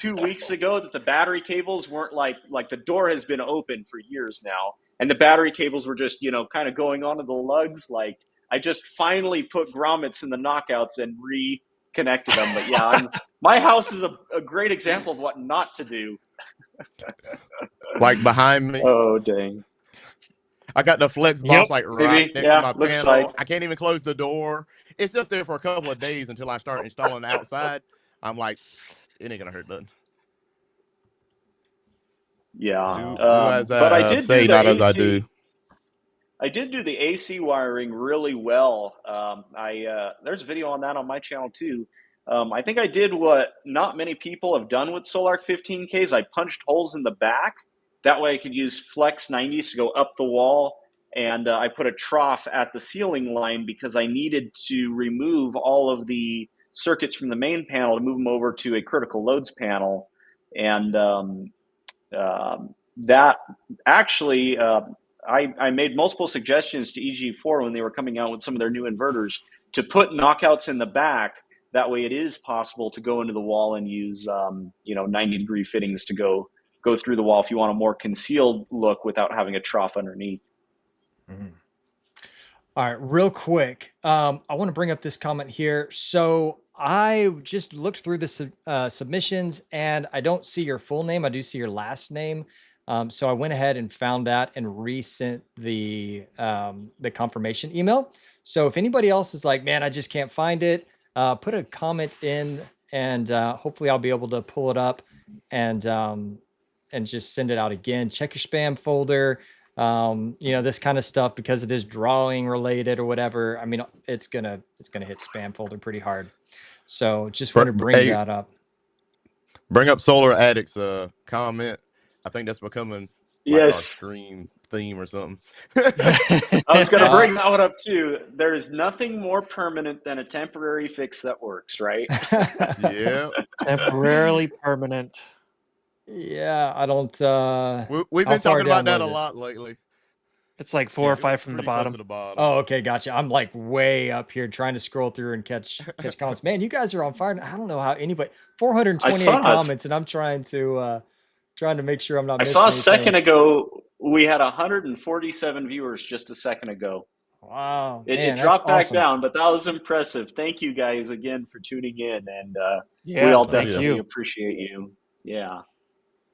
2 weeks ago that the battery cables weren't like the door has been open for years now, and the battery cables were just kind of going onto the lugs. Like I just finally put grommets in the knockouts and reconnected them. But yeah, my house is a great example of what not to do. Like behind me, Oh dang. I got the flex Yep. box like right Maybe, next to yeah, my looks like. panel. I can't even close the door. It's just there for a couple of days until I start installing the outside. I'm like, it ain't gonna hurt nothing. Yeah. Do as But I I did do say, the not as I do. AC. I did do the AC wiring really well. There's a video on that on my channel too. I think I did what not many people have done with Solar 15Ks. I punched holes in the back. That way I could use Flex 90s to go up the wall. And I put a trough at the ceiling line because I needed to remove all of the circuits from the main panel to move them over to a critical loads panel. And that actually, I made multiple suggestions to EG4 when they were coming out with some of their new inverters to put knockouts in the back. That way, it is possible to go into the wall and use 90-degree fittings to go through the wall if you want a more concealed look without having a trough underneath. Mhm. All right, real quick. I want to bring up this comment here. So I just looked through the submissions and I don't see your full name. I do see your last name. So I went ahead and found that and resent the confirmation email. So if anybody else is like, man, I just can't find it, put a comment in and hopefully I'll be able to pull it up and just send it out again. Check your spam folder. This kind of stuff, because it is drawing related or whatever. I mean, it's gonna hit spam folder pretty hard. So just want to bring Hey, that up. bring up Solar Addict's comment. I think that's becoming like our Yes, stream theme or something. I was going to bring that one up too. There is nothing more permanent than a temporary fix that works, right? Yeah. Temporarily permanent. Yeah, I don't. We've How been far talking about down that was a it? lot lately. It's like 4 Yeah. or It was 5 from the pretty close to bottom. the bottom. Oh, okay, gotcha. I'm like way up here trying to scroll through and catch comments. Man, you guys are on fire. I don't know how anybody I 428 saw comments, and I'm trying to make sure I'm not I saw missing a second anything. ago we had 147 viewers just a second ago. Wow, It man, that's dropped back awesome. down, but that was impressive. Thank you guys again for tuning in, and we Yeah, all Oh thank yeah. definitely you. appreciate you. Yeah.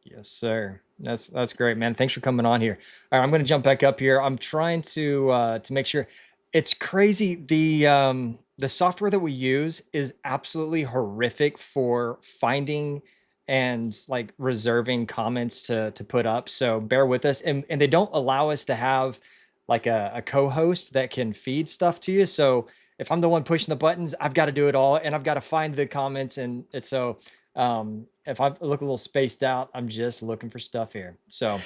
Yes, sir. That's great, man. Thanks for coming on here. All right, I'm going to jump back up here. I'm trying to make sure. It's crazy. The software that we use is absolutely horrific for finding and like reserving comments to put up. So bear with us. And they don't allow us to have like a co-host that can feed stuff to you. So if I'm the one pushing the buttons, I've got to do it all and I've got to find the comments. And so if I look a little spaced out, I'm just looking for stuff here. So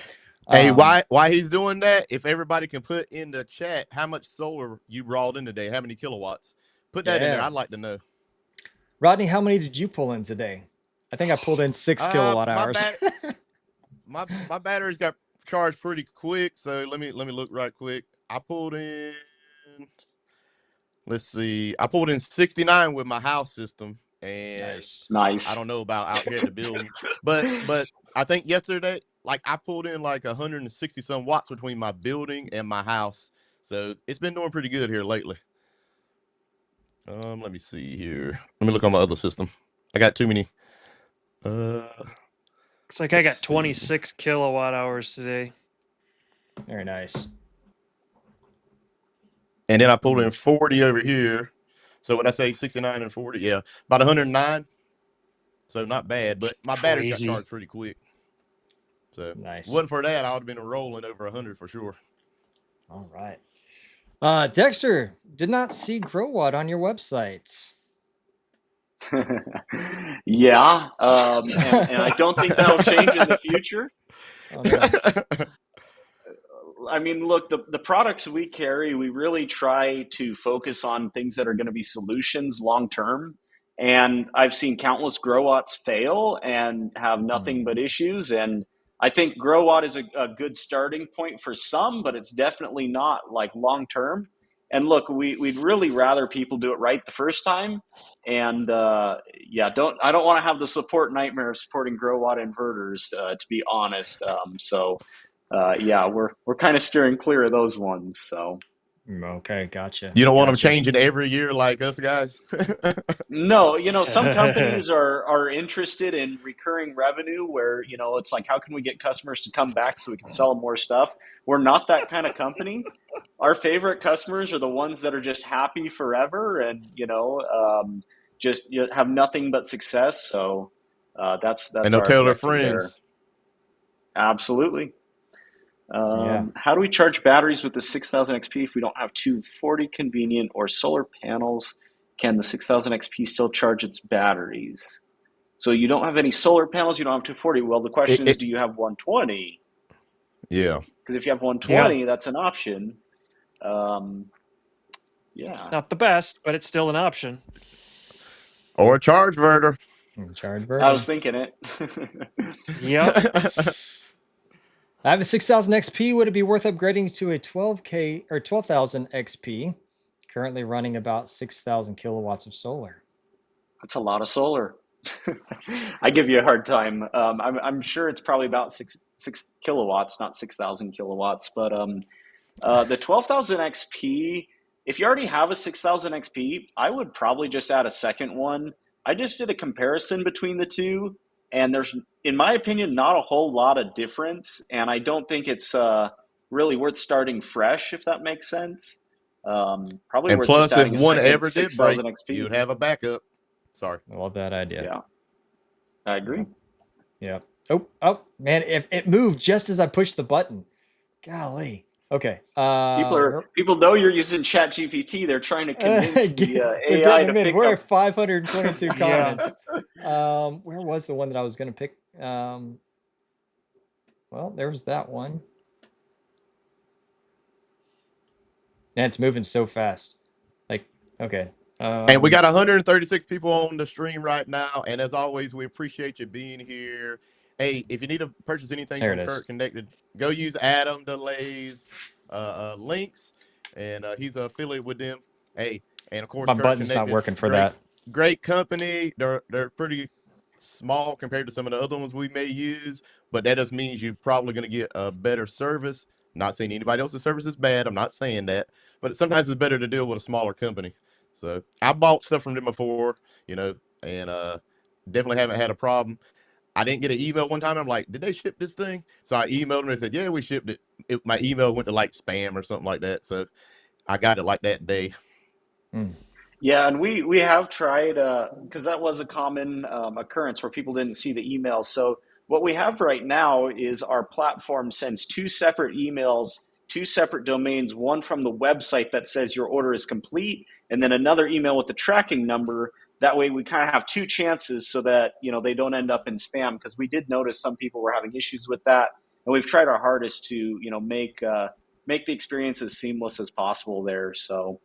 Hey, um why he's doing that? If everybody can put in the chat how much solar you brought in today, how many kilowatts? Put that in there. yeah. I'd like to know. Rodney, how many did you pull in today? I think I pulled in 6 kilowatt My hours. my batteries got charged pretty quick, so let me look right quick. I pulled in, let's see, I pulled in 69 with my house system, and Nice. I Nice. don't know about out here at the building, but I think yesterday, like I pulled in like 160 some watts between my building and my house, so it's been doing pretty good here lately. Let me see here. Let me look on my other system. I got too many. Looks like I got 26 kilowatt hours today. Very nice. And then I pulled in 40 over here. So when I say 69 and 40, yeah, about 109. So not bad, but my batteries got Crazy. charged pretty quick. So Nice. wasn't for that, I would have been rolling over 100 for sure. All right. Dexter, did not see GrowWatt on your website. Yeah, and I don't think that'll change in the future. Oh, no. I mean, look, the products we carry, we really try to focus on things that are going to be solutions long term. And I've seen countless grow-outs fail and have nothing but issues. And I think grow-out is a good starting point for some, but it's definitely not like long term. And look, we'd really rather people do it right the first time. And yeah, I don't want to have the support nightmare of supporting grow-out inverters, to be honest. Yeah, we're kind of steering clear of those ones. So Okay, gotcha. You don't want them Gotcha. changing every year like us guys? no, some companies are interested in recurring revenue where, it's like, how can we get customers to come back so we can sell them more stuff? We're not that kind of company. Our favorite customers are the ones that are just happy forever and, just have nothing but success. So that's And they'll our tell their objective there. friends. Absolutely. Yeah. How do we charge batteries with the 6000 XP if we don't have 240 convenient or solar panels? Can the 6000 XP still charge its batteries? So you don't have any solar panels, you don't have 240. Well, the question is, do you have 120? Yeah. Because if you have 120, that's an option. Yeah. Not the best, but it's still an option. Or a charge verter. Charge I verter. was thinking it. Yep. I have a 6000 XP. Would it be worth upgrading to a 12K or 12,000 XP? Currently running about 6,000 kilowatts of solar. That's a lot of solar. I give you a hard time. I'm sure it's probably about six kilowatts, not 6,000 kilowatts. But the 12,000 XP, if you already have a 6,000 XP, I would probably just add a second one. I just did a comparison between the two, and there's, in my opinion, not a whole lot of difference. And I don't think it's really worth starting fresh, if that makes sense. Probably And worth plus, just if adding a one second ever did break, 6,000 XP. you'd have a backup. Sorry. I love that idea. Yeah, I agree. Yeah. Oh, man, it moved just as I pushed the button. Golly. Okay. People know you're using ChatGPT. They're trying to convince the they're AI getting to them in. pick We're up. at 522 Yeah. comments. Where was the one that I was going to pick? Well, there was that one. Man, it's moving so fast. Like, okay. And we got 136 people on the stream right now. And as always, we appreciate you being here. Hey, if you need to purchase anything There from it is. Kurt Connected, go use Adam DeLay's links, and he's an affiliate with them. Hey, and of course, My Kurt button's not Connected, working for great, that. great company. They're pretty small compared to some of the other ones we may use, but that just means you're probably going to get a better service. Not saying anybody else's service is bad. I'm not saying that, but sometimes it's better to deal with a smaller company. So I bought stuff from them before, and definitely haven't had a problem. I didn't get an email one time. I'm like, did they ship this thing? So I emailed them and they said, yeah, we shipped it. My email went to like spam or something like that. So I got it like that day. Yeah, and we have tried, because that was a common occurrence where people didn't see the emails. So what we have right now is our platform sends two separate emails, two separate domains, one from the website that says your order is complete, and then another email with the tracking number. That way we kind of have two chances so that they don't end up in spam, because we did notice some people were having issues with that, and we've tried our hardest to make the experience as seamless as possible there. So.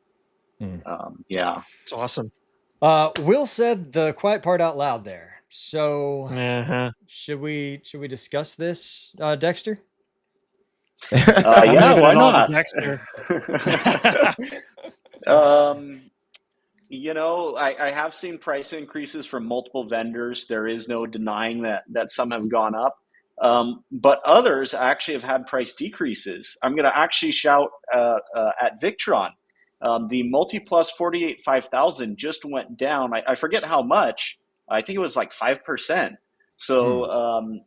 Yeah, it's awesome. Will said the quiet part out loud there. So should we discuss this, Dexter? yeah, why not? Dexter. I have seen price increases from multiple vendors. There is no denying that some have gone up, but others actually have had price decreases. I'm going to actually shout at Victron. The Multi-Plus 48-5000 just went down. I forget how much. I think it was like 5%. So,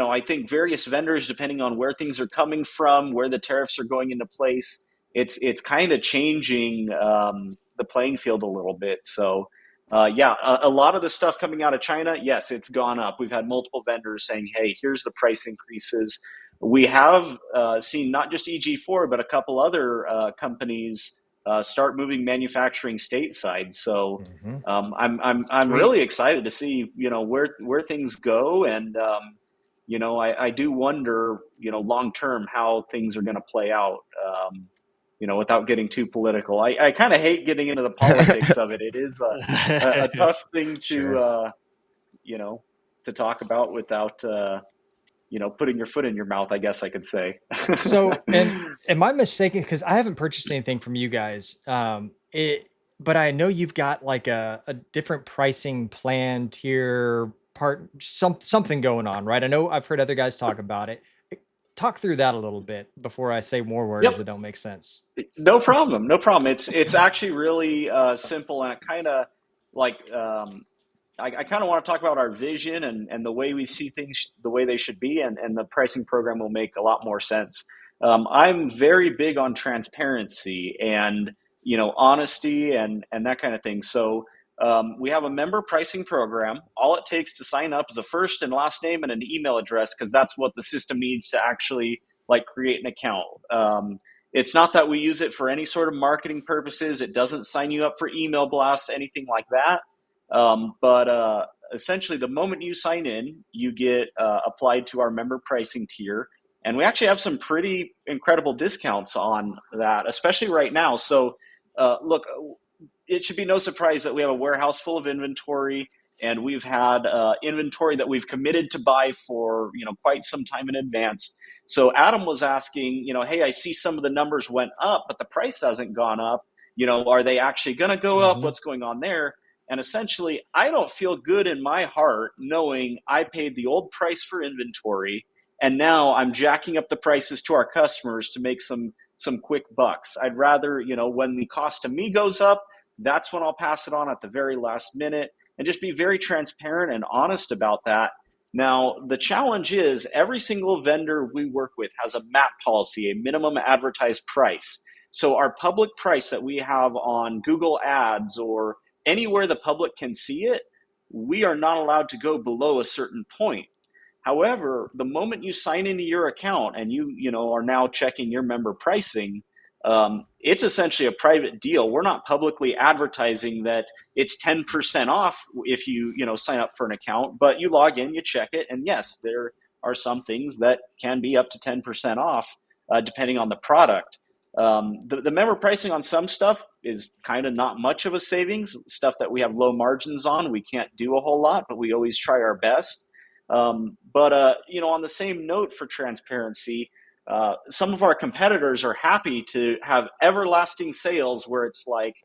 I think various vendors, depending on where things are coming from, where the tariffs are going into place, it's kind of changing the playing field a little bit. So, a lot of the stuff coming out of China, yes, it's gone up. We've had multiple vendors saying, hey, here's the price increases. We have seen not just EG4, but a couple other companies start moving manufacturing stateside. So I'm really excited to see, where things go. And, I do wonder, long term how things are going to play out. Without getting too political, I kind of hate getting into the politics of it. It is a tough thing to, to talk about without, putting your foot in your mouth, I guess I could say. So, and am I mistaken? Because I haven't purchased anything from you guys. But I know you've got like a different pricing plan tier something going on, right? I know I've heard other guys talk about it. Talk through that a little bit before I say more words that don't make sense. No problem. No problem. It's actually really simple, and it kind of like I kind of want to talk about our vision and the way we see things the way they should be, and the pricing program will make a lot more sense. I'm very big on transparency and honesty and that kind of thing. So we have a member pricing program. All it takes to sign up is a first and last name and an email address, because that's what the system needs to actually like create an account. It's not that we use it for any sort of marketing purposes. It doesn't sign you up for email blasts, anything like that. But essentially, the moment you sign in, you get applied to our member pricing tier. And we actually have some pretty incredible discounts on that, especially right now. So look, it should be no surprise that we have a warehouse full of inventory, and we've had inventory that we've committed to buy for quite some time in advance. So Adam was asking, hey, I see some of the numbers went up, but the price hasn't gone up. Are they actually going to go up? What's going on there? And essentially, I don't feel good in my heart knowing I paid the old price for inventory, and now I'm jacking up the prices to our customers to make some quick bucks. I'd rather, when the cost to me goes up, that's when I'll pass it on at the very last minute, and just be very transparent and honest about that. Now, the challenge is every single vendor we work with has a MAP policy, a minimum advertised price. So our public price that we have on Google Ads or anywhere the public can see it, we are not allowed to go below a certain point. However, the moment you sign into your account and you are now checking your member pricing, it's essentially a private deal. We're not publicly advertising that it's 10% off if you sign up for an account, but you log in, you check it, and yes, there are some things that can be up to 10% off depending on the product. The member pricing on some stuff is kind of not much of a savings. Stuff that we have low margins on, we can't do a whole lot, but we always try our best. But on the same note for transparency, some of our competitors are happy to have everlasting sales where it's like,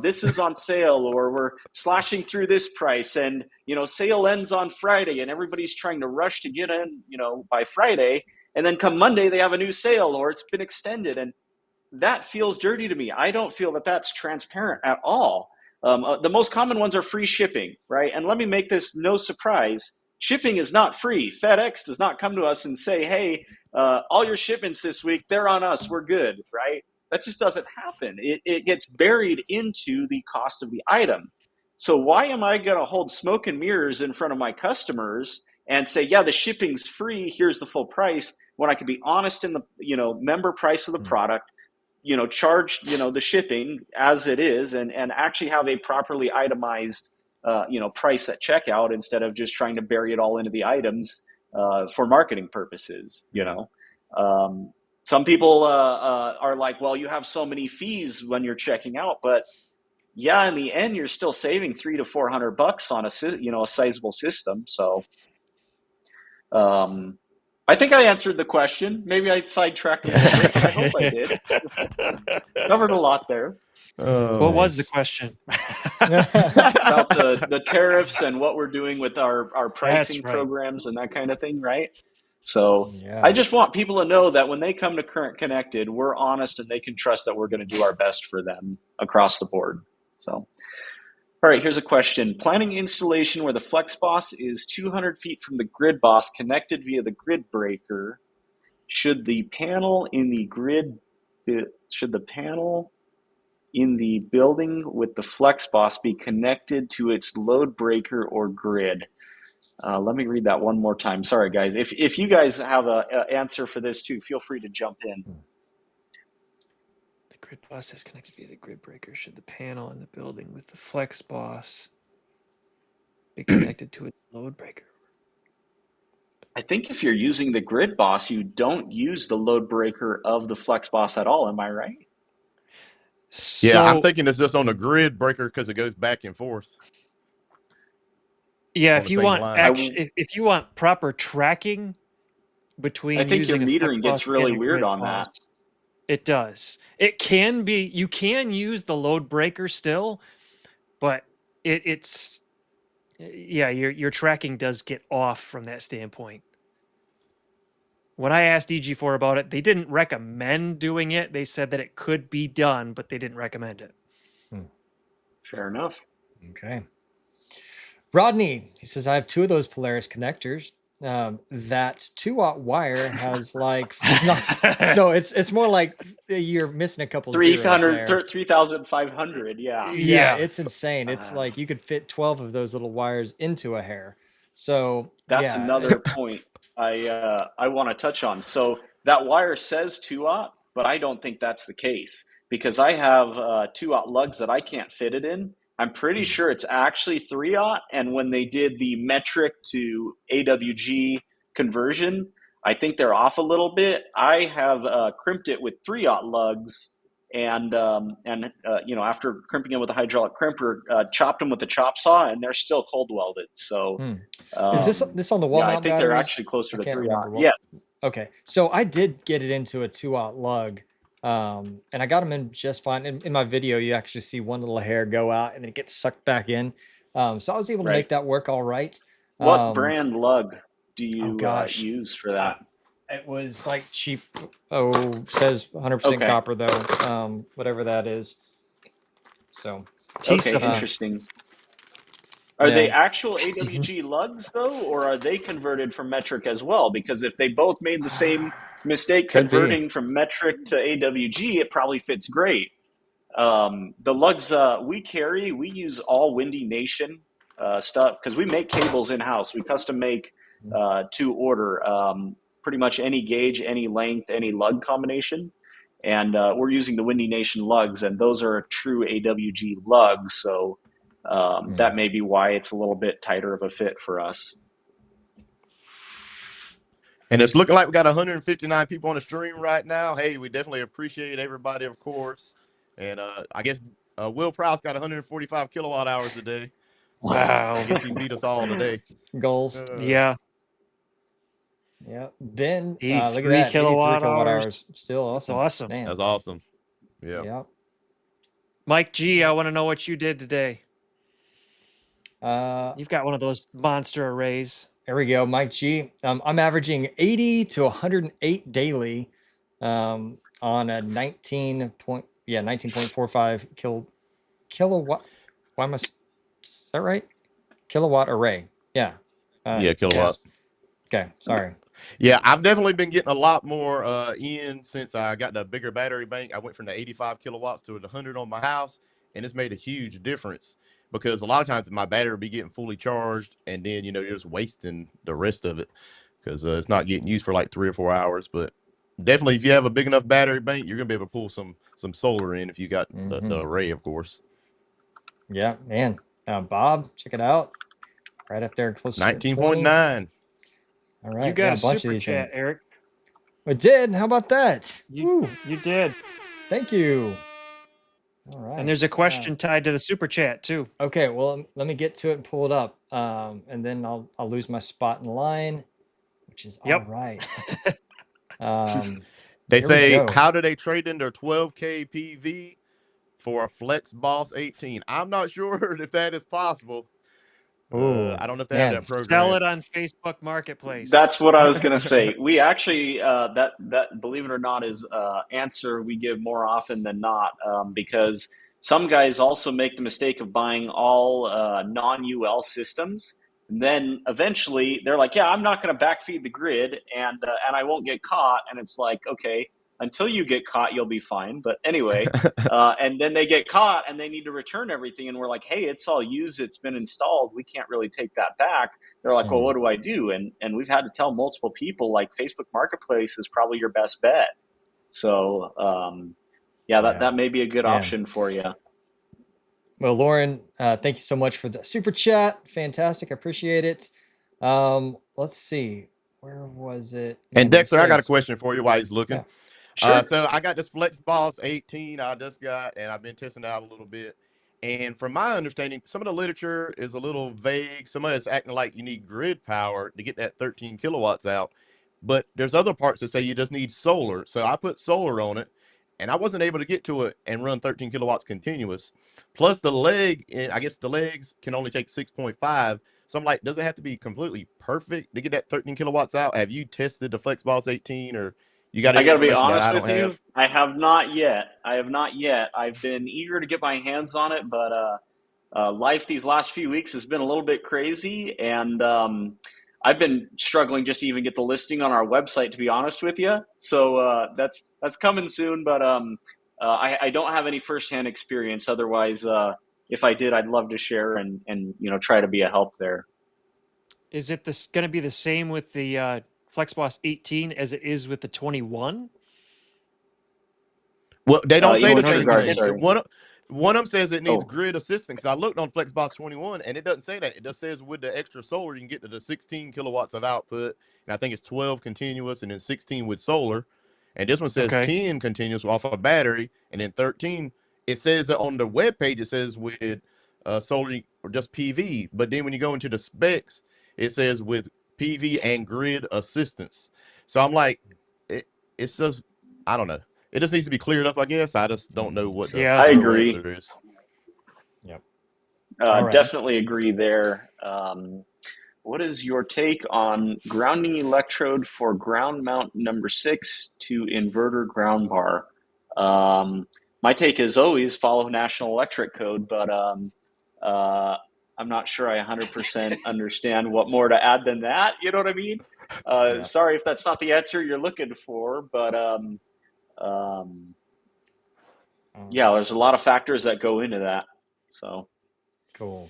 this is on sale, or we're slashing through this price, and, sale ends on Friday, and everybody's trying to rush to get in, by Friday. And then come Monday, they have a new sale, or it's been extended. And that feels dirty to me. I don't feel that that's transparent at all. The most common ones are free shipping, right? And let me make this no surprise. Shipping is not free. FedEx does not come to us and say, hey, all your shipments this week, they're on us, we're good, right? That just doesn't happen. It gets buried into the cost of the item. So why am I going to hold smoke and mirrors in front of my customers and say, yeah, the shipping's free, here's the full price, when I can be honest in the member price of the product, charge the shipping as it is, and actually have a properly itemized price at checkout, instead of just trying to bury it all into the items for marketing purposes. Some people are like, well, you have so many fees when you're checking out, but yeah, in the end, you're still saving $300 to $400 on a sizable system. So I think I answered the question. Maybe I sidetracked a little bit, but I hope I did. Covered a lot there. What was the question? About the tariffs and what we're doing with our pricing programs and that kind of thing, right? So Yeah. I just want people to know that when they come to Current Connected, we're honest and they can trust that we're going to do our best for them across the board. So, all right, here's a question. Planning installation where the flex boss is 200 feet from the grid boss connected via the grid breaker. Should the panel in the building with the flex boss be connected to its load breaker or grid? Let me read that one more time. Sorry, guys. If you guys have an answer for this too, feel free to jump in. The grid boss is connected via the grid breaker. Should the panel in the building with the flex boss be connected to its load breaker? I think if you're using the grid boss, you don't use the load breaker of the flex boss at all. Am I right? Yeah, I'm So thinking it's just on the grid breaker because it goes back and forth yeah, on if the you same want line. if you want proper tracking I between think your using a flex metering boss gets really and a weird grid on boss, that. it does. It can be, you can use the load breaker still, but it's yeah, your tracking does get off from that standpoint. When I asked EG4 about it, they didn't recommend doing it. They said that it could be done, but they didn't recommend it. Fair enough. Okay. Rodney, he says, I have 2 of those Polaris connectors. That 2-watt wire has like no, it's more like you're missing a couple zeros 300, there. 3,500. Yeah. Yeah, Yeah. it's insane. It's like you could fit 12 of those little wires into a hair. So That's yeah, another point I want to touch on. So that wire says 2-aught, but I don't think that's the case because I have 2-aught lugs that I can't fit it in. I'm pretty sure it's actually 3-aught, and when they did the metric to AWG conversion, I think they're off a little bit. I have crimped it with 3-aught lugs, and after crimping it with a hydraulic crimper, chopped them with the chop saw, and they're still cold welded. So is this on the wall yeah, I mount think they're batteries? actually closer I to can't 3-aught. remember what. Yeah, Okay, so I did get it into a 2-aught lug, and I got them in just fine. In my video, you actually see one little hair go out and then it gets sucked back in. So I was able to right. make that work all right. What brand lug do Oh you gosh, use for that? it was like cheap. Oh, says 100% Okay. copper though. Whatever that is. So Okay, T-supplement. interesting. Are yeah. they actual AWG lugs though, or are they converted from metric as well? Because if they both made the same mistake Could be. converting from metric to AWG, it probably fits great. The lugs we carry, we use all Windy Nation stuff because we make cables in house. We custom make to order pretty much any gauge, any length, any lug combination. And we're using the Windy Nation lugs, and those are a true AWG lugs. So that may be why it's a little bit tighter of a fit for us. And it's looking like we got 159 people on the stream right now. Hey, we definitely appreciate everybody, of course. And I guess Will Prowse got 145 kilowatt hours a day. So Wow. I guess he beat us all today. Goals. Yeah. Yeah. Ben, look 83 at that. 83 kilowatt kilowatt hours. hours. Still That's awesome. awesome. Man. That's awesome. Yeah. Yeah. Mike G, I want to know what you did today. There You've got one of those monster arrays. we go. Mike G. I'm averaging 80 to 108 daily on a 19.45 kilowatt. Why am I? Is that right? Kilowatt array. Yeah. Yeah, kilowatt. Okay. Sorry. Yeah, I've definitely been getting a lot more in since I got the bigger battery bank. I went from the 85 kilowatts to the 100 on my house, and it's made a huge difference because a lot of times my battery will be getting fully charged, and then, you're just wasting the rest of it because it's not getting used for like 3 or 4 hours. But definitely, if you have a big enough battery bank, you're going to be able to pull some solar in if you got the array, of course. Yeah, man. Bob, check it out. Right up there, close to 19.9. All right. You got a a bunch of super these chat, things. Eric. I did. How about that? You did. Thank you. All right. And there's a question tied to the super chat too. Okay, well, let me get to it and pull it up, and then I'll lose my spot in line, which is all right. They here we say, go. how do they trade in their 12K PV for a Flex Boss 18? I'm not sure if that is possible. Oh I don't know if they have man. that Sell program. it on Facebook Marketplace. That's what I was gonna say. We actually that believe it or not is answer we give more often than not, because some guys also make the mistake of buying all non-UL systems. And then eventually they're like, yeah, I'm not going to backfeed the grid, and I won't get caught. And it's like, okay, until you get caught, you'll be fine. But anyway, and then they get caught and they need to return everything, and we're like, hey, it's all used, it's been installed, we can't really take that back. They're like, well, Hmm. what do I do? And we've had to tell multiple people like Facebook Marketplace is probably your best bet. So yeah, Yeah, that may be a good man. option for you. Well, Lauren, thank you so much for the super chat. Fantastic. I appreciate it. Let's see. Where was it? And Man, this Dexter, I got a says, question for you while he's looking. yeah. Sure. So I got this FlexBoss 18 I just got, and I've been testing it out a little bit. And from my understanding, some of the literature is a little vague. Some of it's acting like you need grid power to get that 13 kilowatts out. But there's other parts that say you just need solar. So I put solar on it, and I wasn't able to get to it and run 13 kilowatts continuous. Plus the leg, I guess the legs can only take 6.5. So I'm like, does it have to be completely perfect to get that 13 kilowatts out? Have you tested the FlexBoss 18, or you got I any got to be information that honest I don't with you. have? I have not yet. I have not yet. I've been eager to get my hands on it, but life these last few weeks has been a little bit crazy, and I've been struggling just to even get the listing on our website, to be honest with you. So that's coming soon, but I don't have any firsthand experience. Otherwise, if I did, I'd love to share and try to be a help there. Is it this going to be the same with the FlexBoss 18 as it is with the 21? Well, they don't In say the which same regard? thing. Sorry. One of them says it needs Oh, grid assistance. Because I looked on FlexBox 21, and it doesn't say that. It just says with the extra solar, you can get to the 16 kilowatts of output, and I think it's 12 continuous, and then 16 with solar. And this one says Okay. 10 continuous off a battery, and then 13. It says that on the web page it says with solar or just PV, but then when you go into the specs, it says with PV and grid assistance. So I'm like, it's just, I don't know. It just needs to be cleared up, I guess. I just don't know what the Yeah. I real agree. answer is. Yep. All right. Definitely agree there. What is your take on grounding electrode for ground mount number 6 to inverter ground bar? My take is always follow National Electric Code, but uh, I'm not sure I 100% understand what more to add than that. You know what I mean? Yeah. Sorry if that's not the answer you're looking for, but um, yeah, there's a lot of factors that go into that. So. Cool.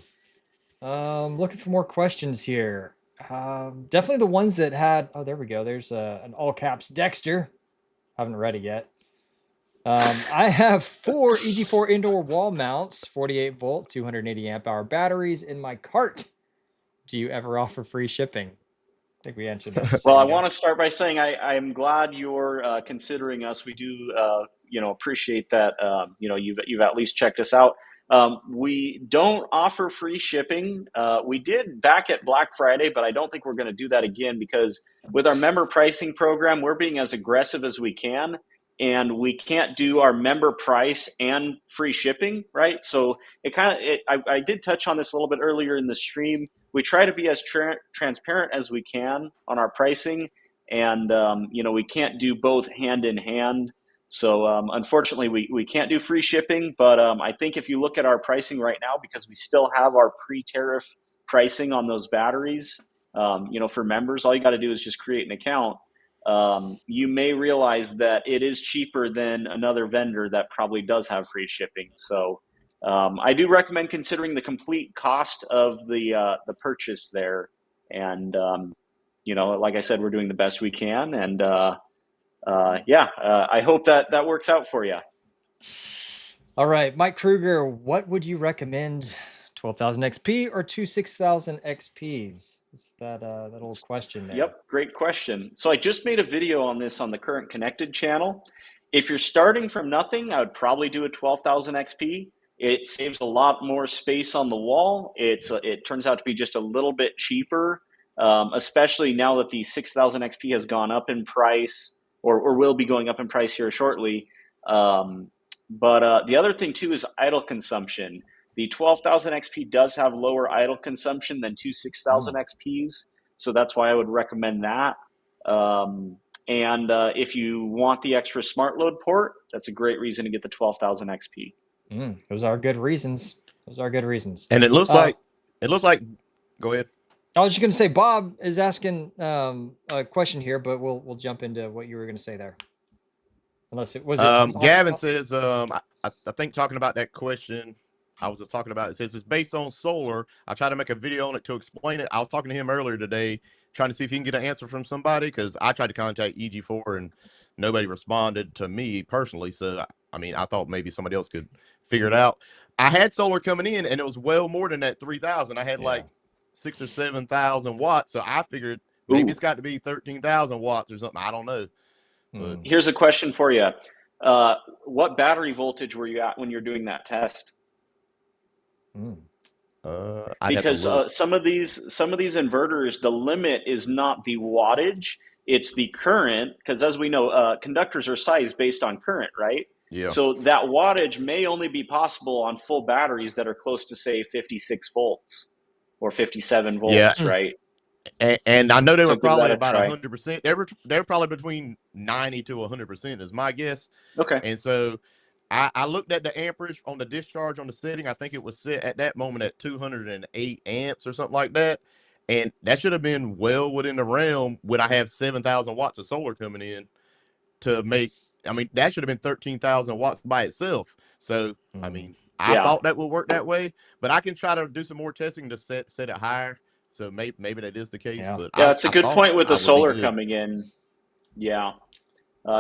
Looking for more questions here. Definitely the ones that had. Oh, there we go. There's an all caps Dexter. Haven't read it yet. I have 4 EG4 indoor wall mounts, 48 volt, 280 amp hour batteries in my cart. Do you ever offer free shipping? I think we answered that a Well, I second ago. want to start by saying I'm glad you're considering us. We do, appreciate that. You've at least checked us out. We don't offer free shipping. We did back at Black Friday, but I don't think we're going to do that again because with our member pricing program, we're being as aggressive as we can, and we can't do our member price and free shipping, right? So I did touch on this a little bit earlier in the stream. We try to be as transparent as we can on our pricing, and we can't do both hand in hand. So unfortunately, we can't do free shipping. But I think if you look at our pricing right now, because we still have our pre-tariff pricing on those batteries, for members, all you got to do is just create an account. You may realize that it is cheaper than another vendor that probably does have free shipping. So I do recommend considering the complete cost of the purchase there, and like I said, we're doing the best we can, and I hope that works out for you. All right, Mike Kruger, what would you recommend? 12,000 XP or two 6,000 XPs? Is that old question there? Yep, great question. So I just made a video on this on the Current Connected channel. If you're starting from nothing, I would probably do a 12,000 XP. It saves a lot more space on the wall. It turns out to be just a little bit cheaper, especially now that the 6,000 XP has gone up in price or will be going up in price here shortly. But the other thing too is idle consumption. The 12,000 XP does have lower idle consumption than two 6,000 XPs, so that's why I would recommend that. And if you want the extra smart load port, that's a great reason to get the 12,000 XP. Those are good reasons. Those are good reasons. And it looks like, go ahead. I was just going to say, Bob is asking a question here, but we'll jump into what you were going to say there. Unless it was Gavin says, I think talking about that question I was just talking about, it says it's based on solar. I tried to make a video on it to explain it. I was talking to him earlier today, trying to see if he can get an answer from somebody, because I tried to contact EG4 and nobody responded to me personally. So, I mean, I thought maybe somebody else could figure it out. I had solar coming in and it was well more than that 3,000. I had like 6,000 or 7,000 watts. So I figured maybe it's got to be 13,000 watts or something. I don't know. But here's a question for you. What battery voltage were you at when you're doing that test? Because some of these inverters, the limit is not the wattage, it's the current. Because as we know, conductors are sized based on current, right? Yeah. So that wattage may only be possible on full batteries that are close to, say, 56 volts or 57 volts, right? And I know they were probably about 100%. They were probably between 90 to 100% is my guess. Okay. And so I looked at the amperage on the discharge on the setting. I think it was set at that moment at 208 amps or something like that. And that should have been well within the realm when I have 7,000 watts of solar coming in to make. I mean, that should have been 13,000 watts by itself. So, I mean, I thought that would work that way, but I can try to do some more testing to set it higher. So maybe that is the case. But it's a good point with the solar coming in. Yeah.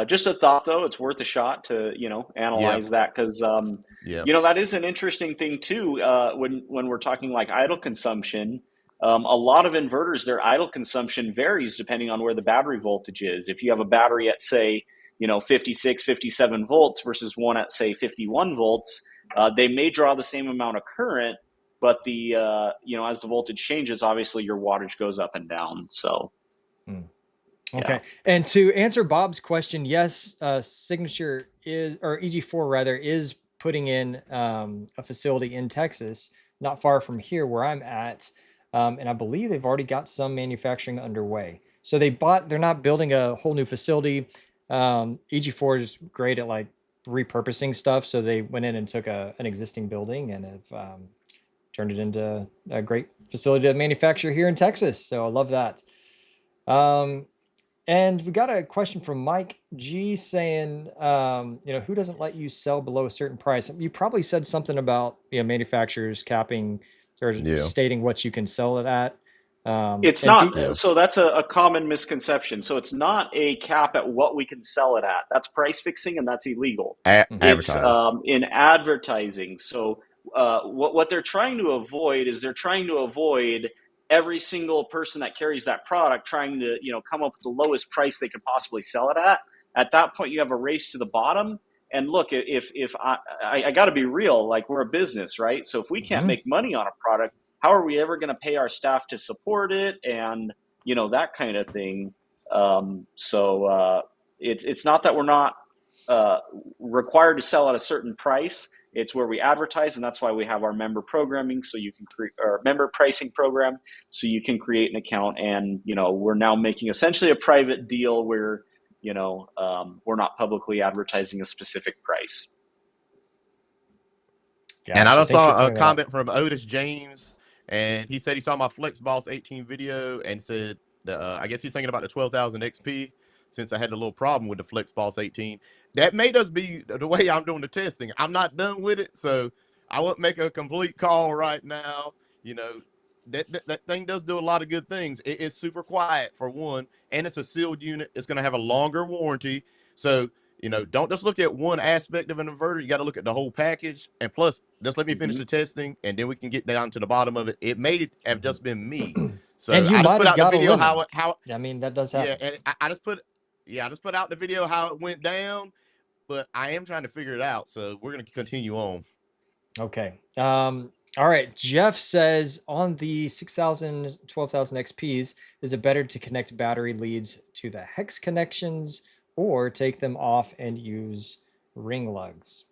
Just a thought, though. It's worth a shot to, analyze that, because, that is an interesting thing, too, when we're talking like idle consumption. A lot of inverters, their idle consumption varies depending on where the battery voltage is. If you have a battery at, say, 56, 57 volts versus one at, say, 51 volts, they may draw the same amount of current, but the as the voltage changes, obviously your wattage goes up and down. So. Okay. And to answer Bob's question, yes, Signature or EG4 rather, is putting in a facility in Texas, not far from here where I'm at. And I believe they've already got some manufacturing underway. So they're not building a whole new facility. EG4 is great at like repurposing stuff. So they went in and took an existing building and have turned it into a great facility to manufacture here in Texas. So I love that. And we got a question from Mike G saying, who doesn't let you sell below a certain price? You probably said something about manufacturers capping or stating what you can sell it at. It's not. So that's a common misconception. So it's not a cap at what we can sell it at. That's price fixing, and that's illegal. It's in advertising. So what they're trying to avoid is every single person that carries that product trying to come up with the lowest price they could possibly sell it at. At that point, you have a race to the bottom. And look, if I got to be real, like, we're a business, right? So if we can't make money on a product, how are we ever going to pay our staff to support it, and that kind of thing? So it's not that we're not required to sell at a certain price. It's where we advertise, and that's why we have our member programming, so you can create our member pricing program, so you can create an account. And we're now making essentially a private deal where we're not publicly advertising a specific price. Gotcha. And I just saw a comment from Otis James, and he said he saw my FlexBoss 18 video and said, I guess he's thinking about the 12,000 XP, since I had a little problem with the FlexBoss 18. That may just be the way I'm doing the testing. I'm not done with it, so I won't make a complete call right now. That thing does do a lot of good things. It's super quiet, for one, and it's a sealed unit. It's going to have a longer warranty. So, don't just look at one aspect of an inverter. You got to look at the whole package. And plus, just let me finish the testing, and then we can get down to the bottom of it. It may have just been me. So and you I just might put have out got the video a limit. how I mean, that does happen. Yeah, and I just put out the video how it went down, but I am trying to figure it out. So we're going to continue on. Okay. All right. Jeff says, on the 6,000, 12,000 XPs, is it better to connect battery leads to the hex connections or take them off and use ring lugs?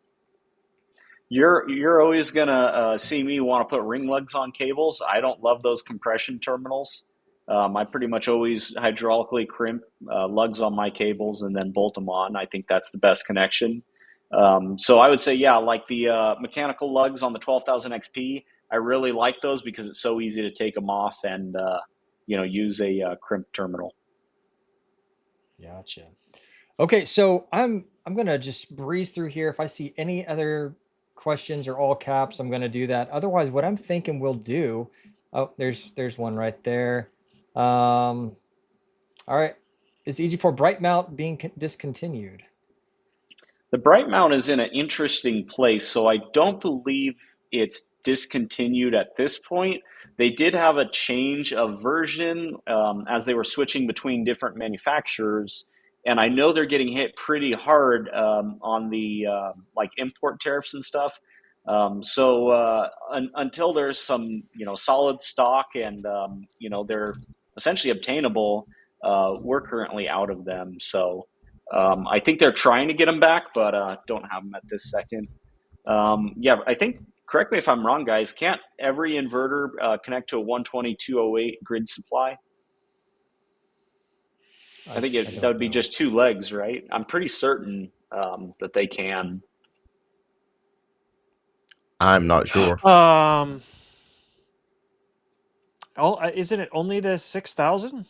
You're always gonna see me want to put ring lugs on cables. I don't love those compression terminals. I pretty much always hydraulically crimp lugs on my cables and then bolt them on. I think that's the best connection. So I would say, yeah, like the mechanical lugs on the 12,000 XP. I really like those because it's so easy to take them off and use a crimp terminal. Gotcha. Okay, so I'm gonna just breeze through here. If I see any other questions or all caps, I'm gonna do that. Otherwise, what I'm thinking we'll do. Oh, there's one right there. All right. Is EG4 Bright Mount being discontinued? The Bright Mount is in an interesting place, so I don't believe it's discontinued at this point. They did have a change of version as they were switching between different manufacturers, and I know they're getting hit pretty hard on the like import tariffs and stuff. Until there's some solid stock and they're essentially obtainable, we're currently out of them. So. I think they're trying to get them back, but don't have them at this second. Yeah, I think, correct me if I'm wrong, guys, can't every inverter connect to a 120/208 grid supply? I think that would be just two legs, right? I'm pretty certain that they can. I'm not sure. Isn't it only the 6,000?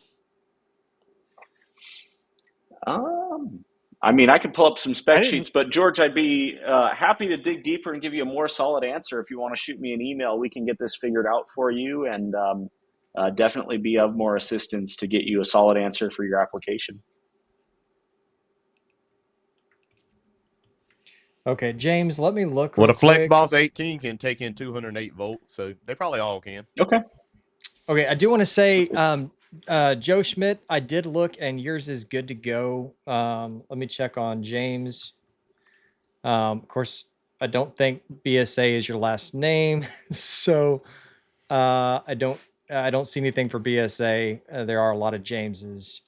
I mean, I could pull up some spec sheets, but George, I'd be happy to dig deeper and give you a more solid answer. If you want to shoot me an email, we can get this figured out for you and definitely be of more assistance to get you a solid answer for your application. Okay, James, let me look. Well, the FlexBoss 18 can take in 208 volts, so they probably all can. Okay. Okay, I do want to say, Joe Schmidt, I did look, and yours is good to go. Let me check on James. Of course, I don't think BSA is your last name, so I don't see anything for BSA. There are a lot of Jameses.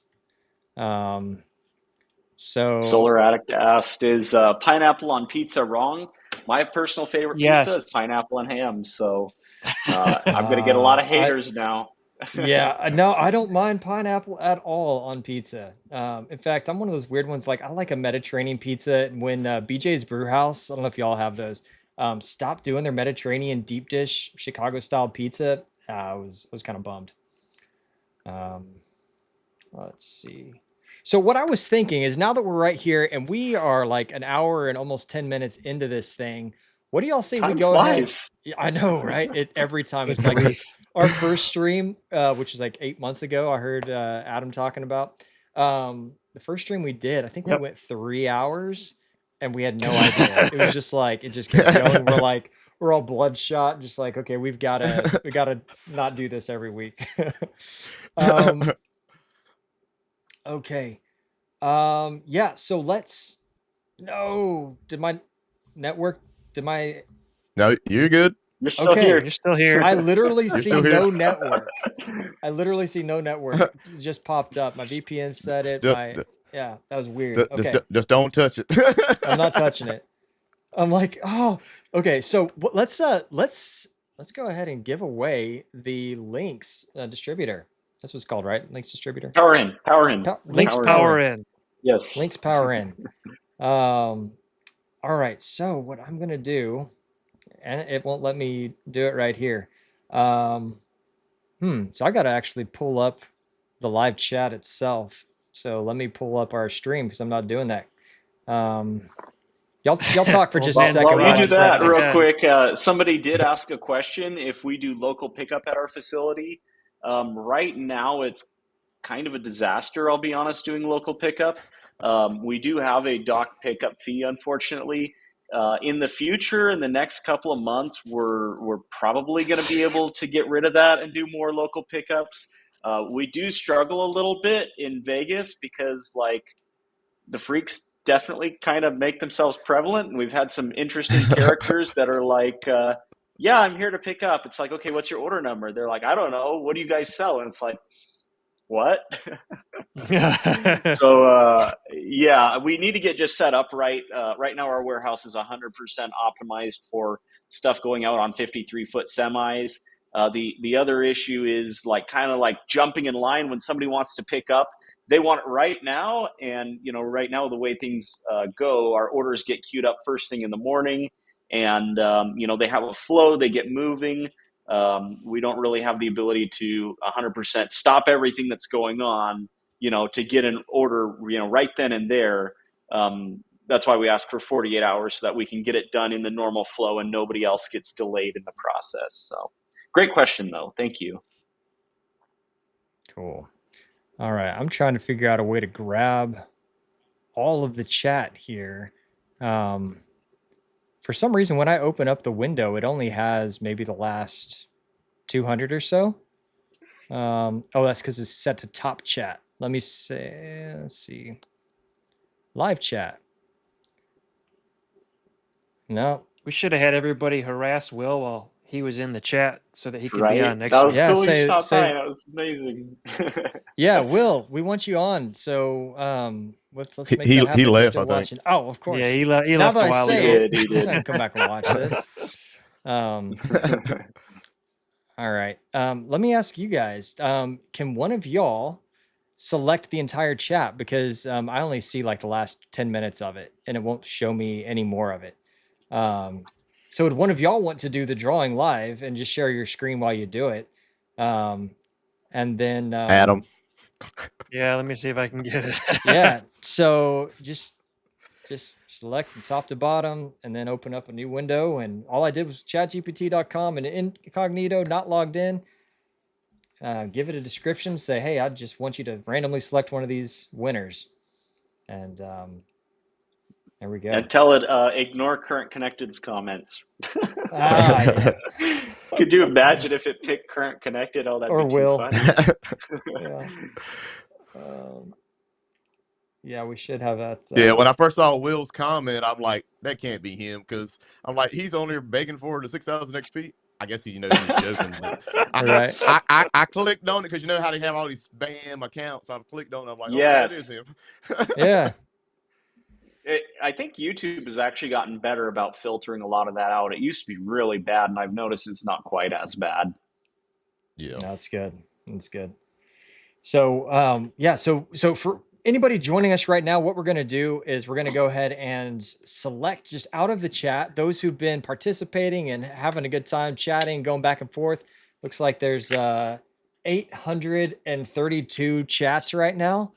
So Solar Addict asked, is pineapple on pizza wrong? My personal favorite pizza is pineapple and ham, so I'm going to get a lot of haters now. Yeah, no, I don't mind pineapple at all on pizza. In fact, I'm one of those weird ones. Like I like a Mediterranean pizza. When BJ's Brewhouse, I don't know if y'all have those, stopped doing their Mediterranean deep dish Chicago style pizza, I was kind of bummed. Let's see. So what I was thinking is, now that we're right here and we are like an hour and almost 10 minutes into this thing, what do y'all say we go ahead? Yeah, I know, right? Every time it's like our first stream, which is like 8 months ago, I heard Adam talking about. The first stream we did, I think we went 3 hours and we had no idea. It was just like, it just kept going. We're all bloodshot, just like, okay, we gotta not do this every week. Okay. Yeah, so did my network, No, you're good. You're still here. You're still here. I literally see no network. It just popped up. My VPN said it. Yeah, that was weird. Okay. Just don't touch it. I'm not touching it. I'm like, oh, okay. So let's go ahead and give away the Links distributor. That's what it's called, right? Links distributor. Power in. Links power in. Yes. Links power in. All right. So what I'm gonna do, and it won't let me do it right here. So I gotta actually pull up the live chat itself. So let me pull up our stream because I'm not doing that. Y'all talk for just a second. While you do that real quick, somebody did ask a question if we do local pickup at our facility. Right now, it's kind of a disaster, I'll be honest, doing local pickup. We do have a dock pickup fee, unfortunately. In the future, in the next couple of months, we're probably going to be able to get rid of that and do more local pickups. We do struggle a little bit in Vegas because, like, the freaks definitely kind of make themselves prevalent, and we've had some interesting characters that are like, yeah, I'm here to pick up. It's like, okay, what's your order number? They're like, I don't know. What do you guys sell? And it's like, what? So yeah, we need to get just set up right. Right now, our warehouse is 100% optimized for stuff going out on 53-foot semis. The other issue is like kind of like jumping in line when somebody wants to pick up. They want it right now, and right now the way things go, our orders get queued up first thing in the morning, and they have a flow. They get moving. We don't really have the ability to 100% stop everything that's going on to get an order, right then and there. That's why we ask for 48 hours so that we can get it done in the normal flow and nobody else gets delayed in the process. So great question though. Thank you. Cool. All right. I'm trying to figure out a way to grab all of the chat here. For some reason, when I open up the window, it only has maybe the last 200 or so. Oh, that's because it's set to top chat. Let me say, let's see. Live chat. No. We should have had everybody harass Will while he was in the chat so that he could be Right. on next That week. was cool. You stopped by. That was amazing. Yeah, Will, we want you on. So let's make that happen. He if you're left, still I think. watching. Oh, of course. Yeah, he left that a while I say ago. it, He did. he's not gonna come back and watch this. All right. Let me ask you guys. Can one of y'all select the entire chat? Because I only see like the last 10 minutes of it and it won't show me any more of it. So would one of y'all want to do the drawing live and just share your screen while you do it? And then Adam. Yeah, let me see if I can get it. Yeah. So just select from top to bottom and then open up a new window. And all I did was chatgpt.com and incognito, not logged in. Give it a description. Say, hey, I just want you to randomly select one of these winners. And there we go. And tell it, ignore current connected's comments. Yeah. Could you imagine if it picked current connected? Oh, that'd Or be too Will. funny. Yeah. Yeah, we should have that. Yeah, when I first saw Will's comment, I'm like, that can't be him, because I'm like, he's on there begging for the 6,000 XP. I guess he was joking. But Right. I clicked on it because you know how they have all these spam accounts. I've clicked on it. I'm like, oh, yeah, that is him. Yeah. I think YouTube has actually gotten better about filtering a lot of that out. It used to be really bad, and I've noticed it's not quite as bad. Yeah, that's good. That's good. So yeah, so for anybody joining us right now, what we're going to do is we're going to go ahead and select just out of the chat those who've been participating and having a good time chatting, going back and forth. Looks like there's 832 chats right now,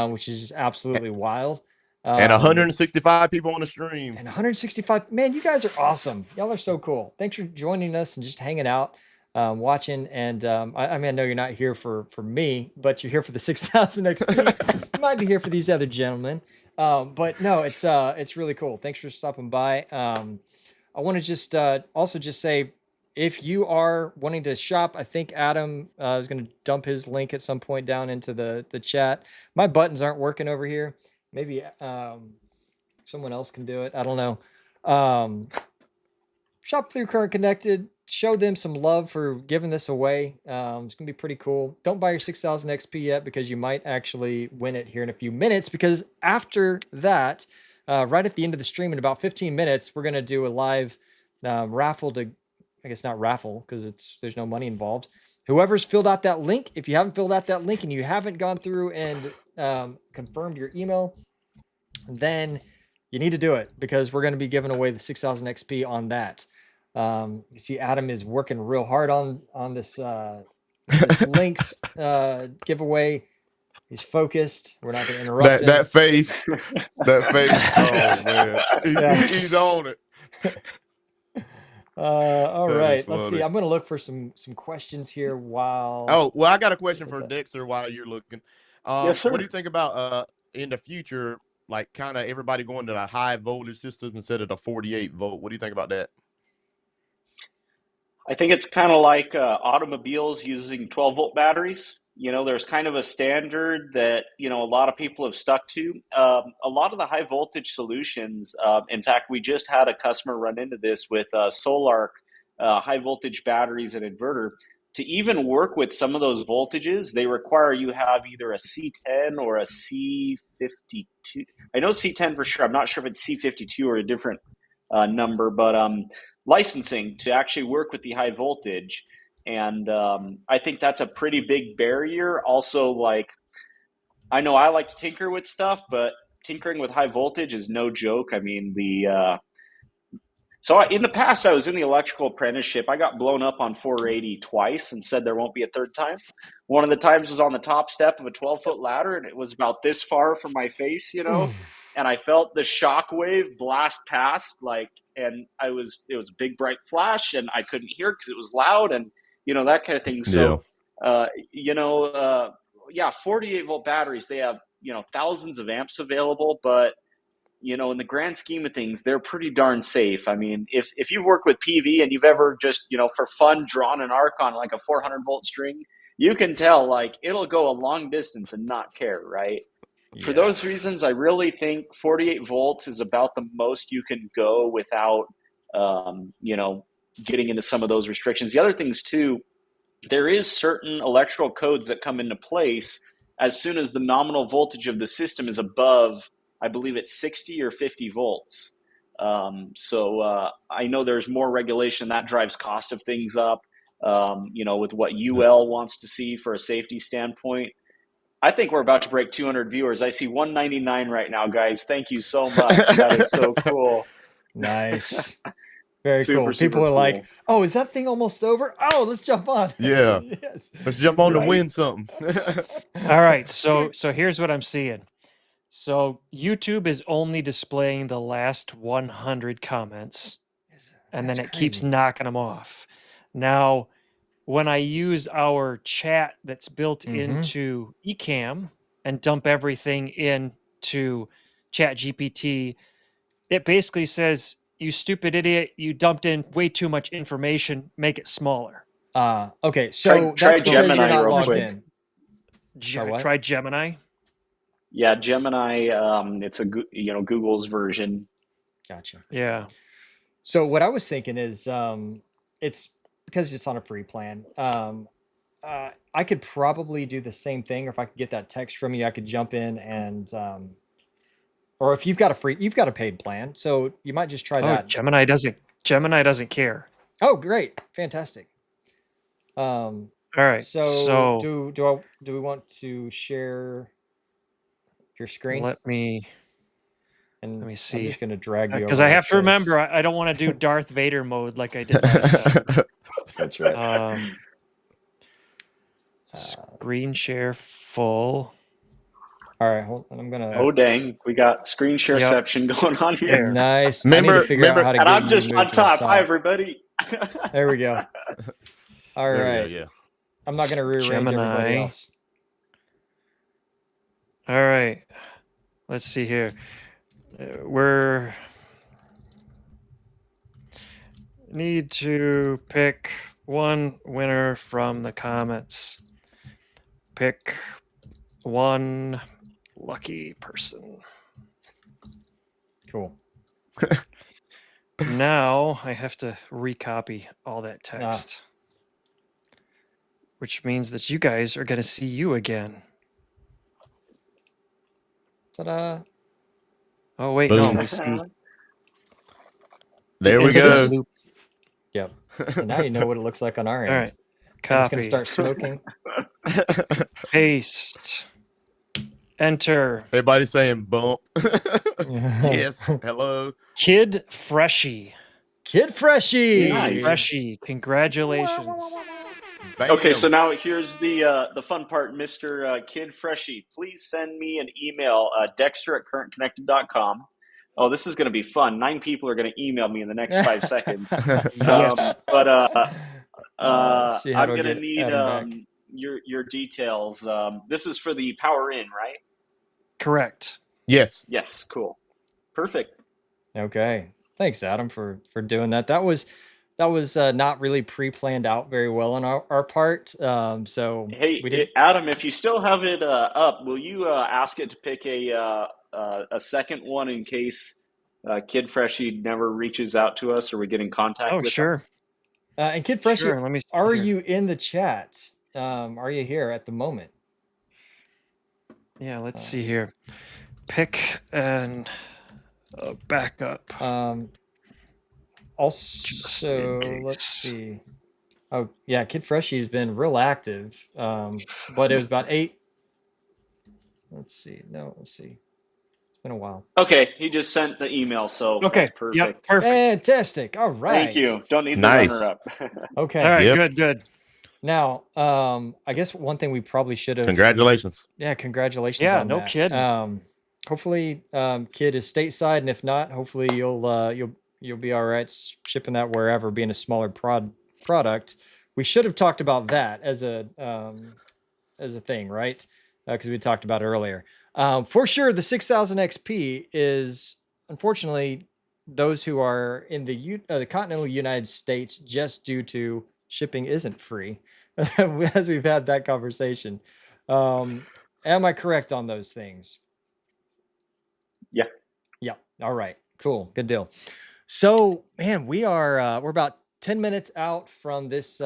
which is just absolutely wild. And 165 people on the stream. And 165. Man, you guys are awesome. Y'all are so cool. Thanks for joining us and just hanging out, watching. And I mean, I know you're not here for me, but you're here for the 6,000 XP. You might be here for these other gentlemen. But no, it's really cool. Thanks for stopping by. I want to just also just say, if you are wanting to shop, I think Adam is going to dump his link at some point down into the chat. My buttons aren't working over here. Maybe someone else can do it. I don't know. Shop through Current Connected. Show them some love for giving this away. It's going to be pretty cool. Don't buy your 6,000 XP yet because you might actually win it here in a few minutes, because after that, right at the end of the stream in about 15 minutes, we're going to do a live raffle to, I guess not raffle because there's no money involved. Whoever's filled out that link, if you haven't filled out that link and you haven't gone through and confirmed your email, then you need to do it, because we're going to be giving away the 6,000 XP on that. You see Adam is working real hard on this, this links giveaway. He's focused. We're not going to interrupt him. That face. That face. Oh, man. He's on it. All right. Let's see. I'm going to look for some questions here while... Oh, well, I got a question for Dexter while you're looking. Yes, sir. What do you think about in the future, like kind of everybody going to the high voltage systems instead of the 48 volt? What do you think about that? I think it's kind of like automobiles using 12-volt batteries. There's kind of a standard that, a lot of people have stuck to. A lot of the high voltage solutions, in fact, we just had a customer run into this with solar high voltage batteries and inverter. to even work with some of those voltages, they require you have either a C10 or a C52. I know C10 for sure. I'm not sure if it's C52 or a different number, but licensing to actually work with the high voltage. And I think that's a pretty big barrier. Also, like, I know I like to tinker with stuff, but tinkering with high voltage is no joke. I mean, in the past, I was in the electrical apprenticeship. I got blown up on 480 twice and said there won't be a third time. One of the times was on the top step of a 12-foot ladder, and it was about this far from my face, and I felt the shock wave blast past, and it was a big bright flash, and I couldn't hear it because it was loud, and that kind of thing. Yeah. So, 48-volt batteries, they have thousands of amps available, but in the grand scheme of things, they're pretty darn safe. I mean, if you've worked with PV and you've ever just, for fun, drawn an arc on like a 400-volt string, you can tell, like, it'll go a long distance and not care, right? Yeah. For those reasons, I really think 48 volts is about the most you can go without, getting into some of those restrictions. The other things, too, there is certain electrical codes that come into place as soon as the nominal voltage of the system is above, I believe it's 60 or 50 volts. So I know there's more regulation that drives cost of things up, with what UL wants to see for a safety standpoint. I think we're about to break 200 viewers. I see 199 right now, guys. Thank you so much. That is so cool. Nice. Very Super, cool. super People are like, cool. oh, is that thing almost over? Oh, let's jump on. Yeah. Yes. Let's jump on to Right. win something. All right, so here's what I'm seeing. So YouTube is only displaying the last 100 comments, and then That's it keeps crazy. knocking them off. Now, when I use our chat that's built Mhm. into Ecamm and dump everything into Chat GPT, it basically says, "You stupid idiot! You dumped in way too much information. Make it smaller." Okay, so Try that's because Gemini you're not real logged quick. in. Try what? Try Gemini. Yeah, Gemini. It's Google's version. Gotcha. Yeah. So what I was thinking is, it's because it's on a free plan. I could probably do the same thing, or if I could get that text from you, I could jump in and, or if you've got a paid plan, so you might just try Oh, that. Gemini doesn't care. Oh, great, fantastic. All right. So do we want to share your screen? let me I'm see. just going to drag you over Because I have to this. remember, I don't want to do Darth Vader mode like I did last time. That's right. Screen share full. All right, hold on. I'm gonna. Oh dang, we got screen shareception going on here. There. Nice. I Remember- need to figure out remember- how to And get I'm you just moved on to the top. Hi, everybody. There we go. All There we right. go, yeah. I'm not gonna rearrange everybody Gemini. else. All right. Let's see here. We're need to pick one winner from the comments. Pick one lucky person. Cool. Now I have to recopy all that text. Which means that you guys are going to see you again. Ta-da. Oh, wait, Boom. no, we see. There we into go. this loop. Yep. And now you know what it looks like on our end. All right. I'm just Copy. gonna start smoking. Paste. Enter. Everybody's saying bump. Yes. Hello. Kid Freshie. Kid Freshie. Nice. Freshie. Congratulations. Bam. Okay, so now here's the fun part, Mr. Kid Freshie. Please send me an email, Dexter@currentconnected.com. Oh, this is going to be fun. 9 people are going to email me in the next 5 seconds. Yes. Let's see how I'm to going to get need Adam back. your details. This is for the power in, right? Correct. Yes. Yes, cool. Perfect. Okay. Thanks, Adam, for doing that. That was not really pre-planned out very well on our part. So Hey, we did. Adam, if you still have it up, will you ask it to pick a second one in case Kid Freshie never reaches out to us or we get in contact Oh, with him? sure. And Kid Fresh, Sure. Let me see are here. you in the chat? Are you here at the moment? Yeah, let's see here. Pick and backup. Just in Also, let's case. see. Oh yeah, Kid Freshie's been real active. But it was about 8. Let's see. No, let's see. It's been a while. Okay, he just sent the email, so Okay. that's Yep. perfect. Perfect. Fantastic. All Thank right. you. Don't need the runner Nice. up. All Okay. right. Yep. Good. Now, I guess one thing we probably should have. Congratulations. Yeah, congratulations Yeah. on No that. kidding. Hopefully, Kid is stateside, and if not, hopefully you'll be all right shipping that wherever, being a smaller product. We should have talked about that as a thing, right? Because we talked about it earlier. For sure, the 6000 XP is unfortunately those who are in the continental United States, just due to shipping isn't free, as we've had that conversation. Am I correct on those things? Yeah. Yeah. All right. Cool. Good deal. So, man, we're about 10 minutes out from this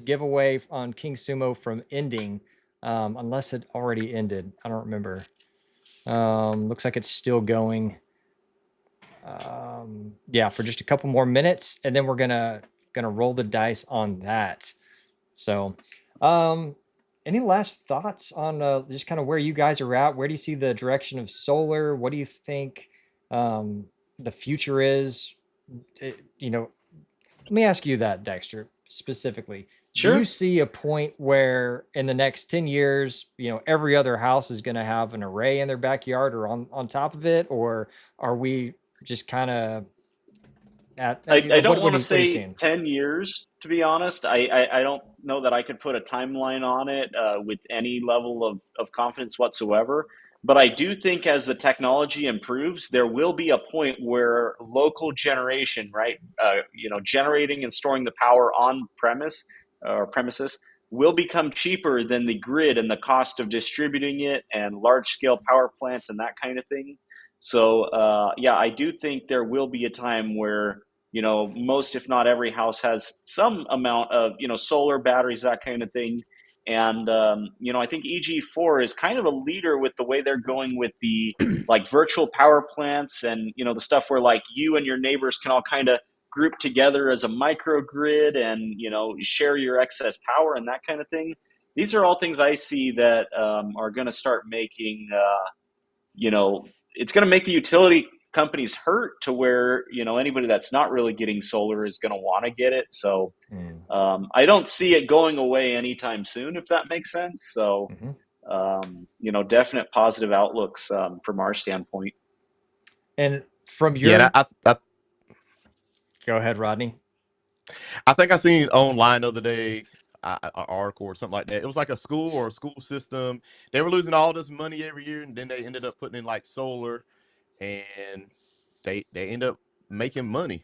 giveaway on King Sumo from ending, unless it already ended. I don't remember. Looks like it's still going. Yeah, for just a couple more minutes, and then we're gonna roll the dice on that. So, any last thoughts on just kind of where you guys are at? Where do you see the direction of solar? What do you think the future is? Let me ask you that, Dexter, specifically. Do Sure. you see a point where in the next 10 years, every other house is going to have an array in their backyard or on top of it? Or are we just kind of I don't what want are to you say seeing? 10 years, to be honest. I don't know that I could put a timeline on it with any level of confidence whatsoever. But I do think as the technology improves, there will be a point where local generation, right, generating and storing the power on premises will become cheaper than the grid and the cost of distributing it and large scale power plants and that kind of thing. So, yeah, I do think there will be a time where most if not every house has some amount of solar batteries, that kind of thing. And I think EG4 is kind of a leader with the way they're going with the like virtual power plants and the stuff where like you and your neighbors can all kind of group together as a microgrid and share your excess power and that kind of thing. These are all things I see that are going to start making it's going to make the utility companies hurt to where anybody that's not really getting solar is going to want to get it. So I don't see it going away anytime soon, if that makes sense. So definite positive outlooks from our standpoint. And from your Yeah, go ahead, Rodney. I think I seen online the other day an article or something like that. It was like a school or a school system. They were losing all this money every year, and then they ended up putting in like solar, and they end up making money,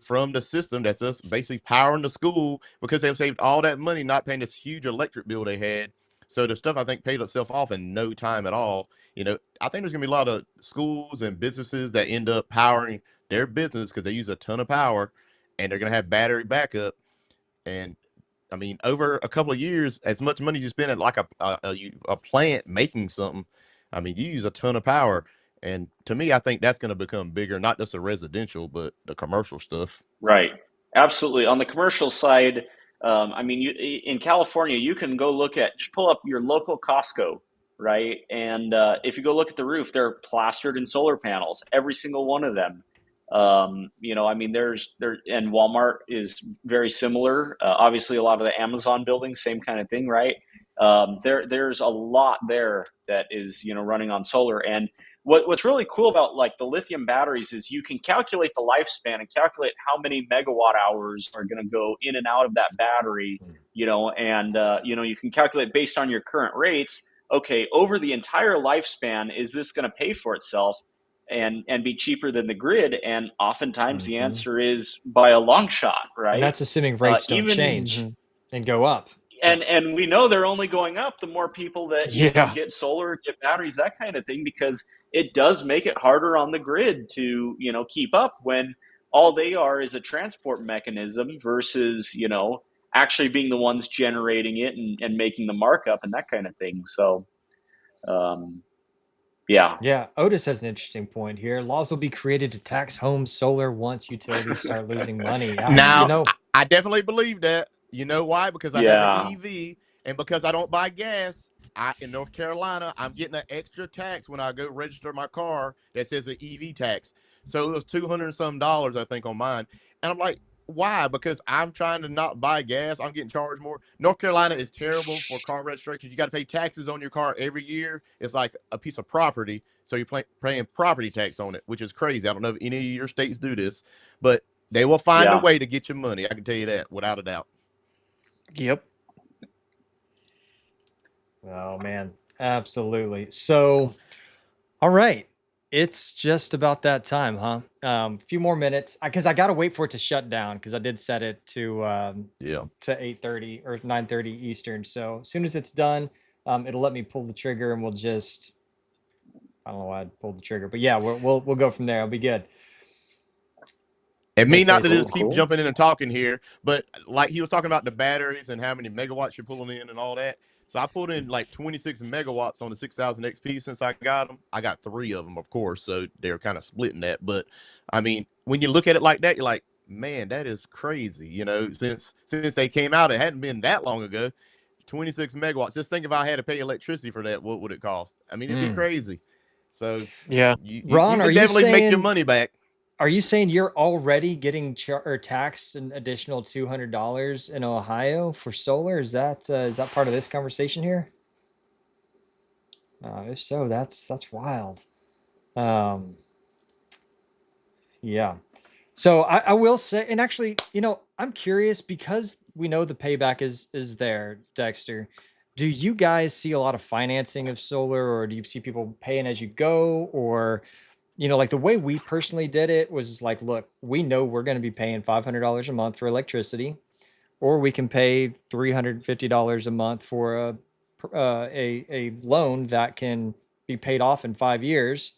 from the system that's just basically powering the school because they've saved all that money not paying this huge electric bill they had. So the stuff I think paid itself off in no time at all. I think there's gonna be a lot of schools and businesses that end up powering their business because they use a ton of power, and they're gonna have battery backup. And I mean, over a couple of years, as much money as you spend at like a plant making something, I mean, you use a ton of power. And to me, I think that's going to become bigger, not just the residential, but the commercial stuff. Right. Absolutely. On the commercial side, I mean, in California, you can go just pull up your local Costco, right? And if you go look at the roof, they're plastered in solar panels, every single one of them. I mean, and Walmart is very similar. Obviously, a lot of the Amazon buildings, same kind of thing, right? There's a lot there that is, running on solar. And what's really cool about like the lithium batteries is you can calculate the lifespan and calculate how many megawatt hours are going to go in and out of that battery, and you can calculate based on your current rates. Okay, over the entire lifespan, is this going to pay for itself and be cheaper than the grid? And oftentimes the answer is by a long shot, right? And that's assuming rates don't change and go up. And we know they're only going up the more people that get solar, get batteries, that kind of thing, because it does make it harder on the grid to keep up when all they are is a transport mechanism versus, actually being the ones generating it and making the markup and that kind of thing. So, um, yeah. Yeah, Otis has an interesting point here. Laws will be created to tax homes solar once utilities start losing money. Now, I definitely believe that. You know why? Because I have an Yeah. EV, and because I don't buy gas. In North Carolina, I'm getting an extra tax when I go register my car that says an EV tax. So it was $200 and some, I think, on mine. And I'm like, why? Because I'm trying to not buy gas. I'm getting charged more. North Carolina is terrible for car registrations. You got to pay taxes on your car every year. It's like a piece of property. So you're paying property tax on it, which is crazy. I don't know if any of your states do this, but they will find a Yeah. way to get your money. I can tell you that without a doubt. Yep. Oh man, absolutely. So, all right, it's just about that time, huh? A few more minutes, because I gotta wait for it to shut down because I did set it Yeah. to 8:30 or 9:30 Eastern. So as soon as it's done, it'll let me pull the trigger, and we'll just I don't know why I pulled the trigger, but yeah, we'll go from there. It'll be good. And me We'll not say to so. just keep Cool. jumping in and talking here, but like he was talking about the batteries and how many megawatts you're pulling in and all that. So I pulled in like 26 megawatts on the 6000 XP since I got them. I got 3 of them, of course, so they're kind of splitting that. But I mean, when you look at it like that, you're like, man, that is crazy. Since they came out, it hadn't been that long ago. 26 megawatts. Just think if I had to pay electricity for that, what would it cost? I mean, it'd be Mm. crazy. So Yeah. you Ron, can definitely make your money back. are you saying you're already getting or taxed an additional $200 in Ohio for solar? Is that part of this conversation here? If so, that's wild. Um, yeah. So I will say, and actually, I'm curious because we know the payback is there, Dexter. Do you guys see a lot of financing of solar, or do you see people paying as you go, or like the way we personally did it was like, look, we know we're going to be paying $500 a month for electricity, or we can pay $350 a month for a loan that can be paid off in 5 years.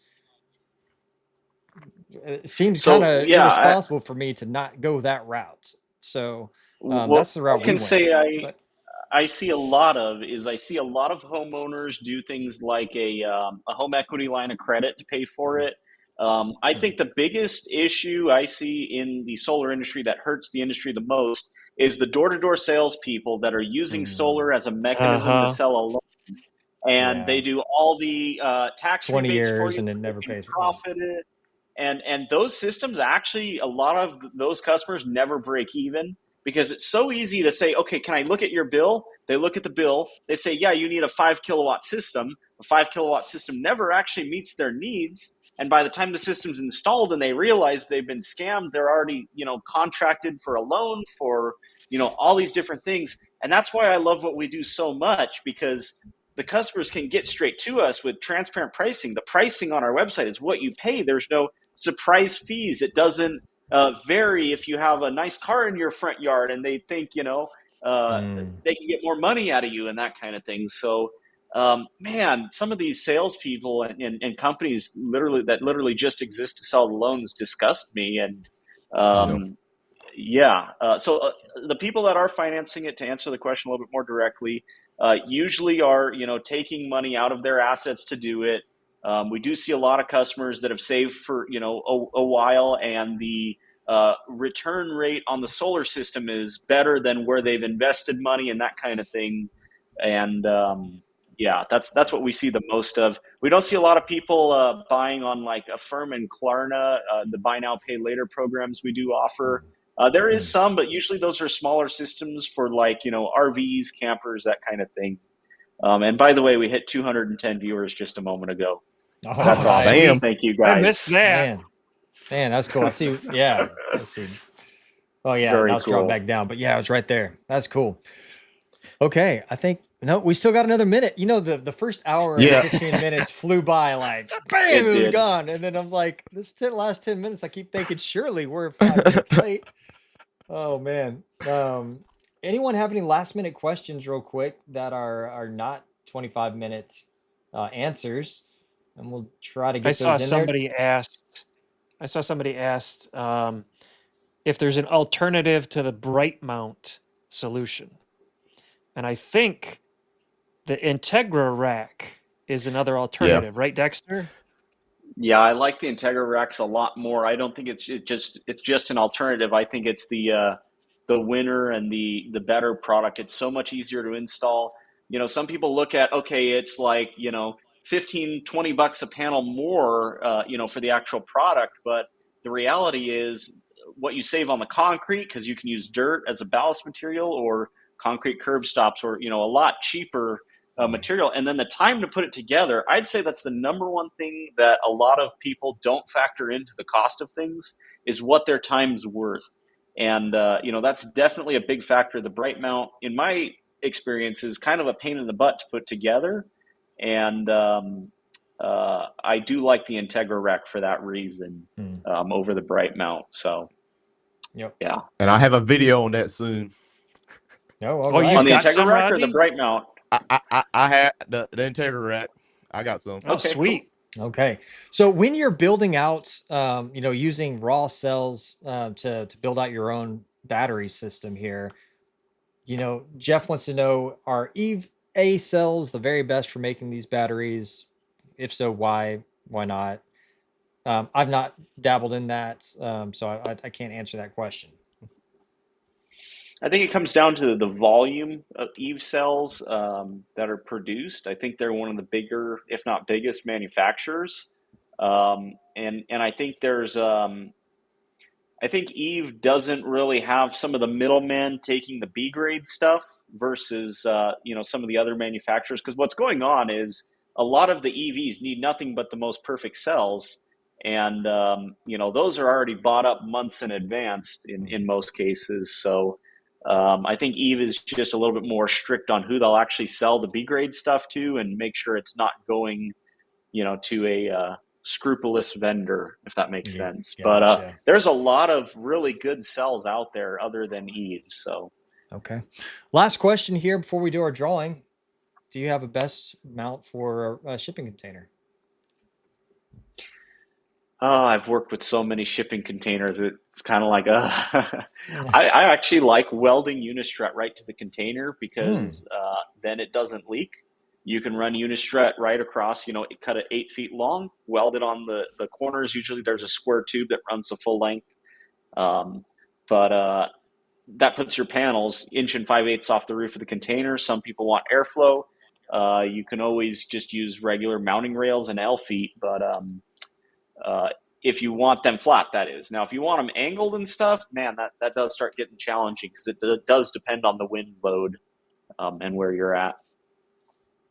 It seems kind So of yeah, irresponsible for me to not go that route. So what that's the I route we can went. say But I see a lot of homeowners do things like a home equity line of credit to pay for it. I think the biggest issue I see in the solar industry that hurts the industry the most is the door-to-door salespeople that are using mm, solar as a mechanism to Uh-huh. sell a loan, and yeah, they do all the tax 20 rebates for years you and it so they never can pays. Yeah. profit it. And those systems, actually, a lot of those customers never break even because it's so easy to say, okay, can I look at your bill? They look at the bill, they say, yeah, you need a 5 kilowatt system. A 5 kilowatt system never actually meets their needs, and by the time the system's installed and they realize they've been scammed, they're already contracted for a loan for all these different things. And that's why I love what we do so much, because the customers can get straight to us with transparent pricing. The pricing on our website is what you pay. There's no surprise fees. It doesn't vary if you have a nice car in your front yard and they think uh, Mm. they can get more money out of you and that kind of thing. So, man, some of these salespeople and companies literally just exist to sell the loans disgust me. And Yeah. yeah. So the people that are financing it, to answer the question a little bit more directly, usually are taking money out of their assets to do it. We do see a lot of customers that have saved for a while, and the return rate on the solar system is better than where they've invested money and that kind of thing. And yeah, that's what we see the most of. We don't see a lot of people buying on like Affirm and Klarna, the buy now pay later programs we do offer. There is Mm. some, but usually those are smaller systems for like RVs, campers, that kind of thing. And by the way, we hit 210 viewers just a moment ago. Oh, That's awesome. Nice. Bam. sweet. Thank you I missed guys. that. Man, that's cool. I see. Yeah. Let's see. Oh, yeah. Now Very it's dropped cool. back down. But yeah, it was right there. That's cool. Okay. I think, no, we still got another minute. The first hour and Yeah. 15 minutes flew by like, bam, It it was did. gone. And then I'm like, last 10 minutes, I keep thinking, surely we're 5 minutes late. Oh, man. Anyone have any last minute questions real quick that are not 25 minutes answers? And we'll try to I get saw those in there. somebody asked I saw somebody asked if there's an alternative to the bright mount solution. And I think the Integra rack is another alternative, right, Dexter? Yeah, I like the Integra racks a lot more. I don't think it's just an alternative. I think it's the winner and the better product. It's so much easier to install. Some people look at, okay, it's like, 15, $20 a panel more, for the actual product. But the reality is what you save on the concrete, because you can use dirt as a ballast material, or concrete curb stops, or, a lot cheaper material. And then the time to put it together, I'd say that's the number one thing that a lot of people don't factor into the cost of things, is what their time's worth. And, that's definitely a big factor. The bright mount, in my experience, is kind of a pain in the butt to put together. And I do like the Integra rack for that reason, over the bright mount. So, yeah. And I have a video on that soon. All right. You've On the got Integra some, rack or Rodney? the bright mount? I had the Integra rack. I got some. Oh, Okay, sweet. Okay. So when you're building out, using raw cells to build out your own battery system here, Jeff wants to know, are Eve A cells the very best for making these batteries? If so, why? Why not? I've not dabbled in that, so I can't answer that question. I think it comes down to the volume of Eve cells that are produced. I think they're one of the bigger, if not biggest, manufacturers. And I think I think Eve doesn't really have some of the middlemen taking the B grade stuff versus some of the other manufacturers. Because what's going on is a lot of the EVs need nothing but the most perfect cells, and those are already bought up months in advance in most cases. So I think Eve is just a little bit more strict on who they'll actually sell the B grade stuff to, and make sure it's not going to a scrupulous vendor, if that makes sense. Gotcha. But there's a lot of really good cells out there other than Eve. So Okay. Last question here before we do our drawing. Do you have a best mount for a shipping container? I've worked with so many shipping containers. It's kind of like I actually like welding Unistrut right to the container, because then it doesn't leak. You can run Unistrut right across, cut it 8 feet long, weld it on the corners. Usually there's a square tube that runs the full length. But that puts your panels 1 5/8 off the roof of the container. Some people want airflow. You can always just use regular mounting rails and L feet, but if you want them flat, that is. Now, if you want them angled and stuff, man, that does start getting challenging, because it does depend on the wind load and where you're at.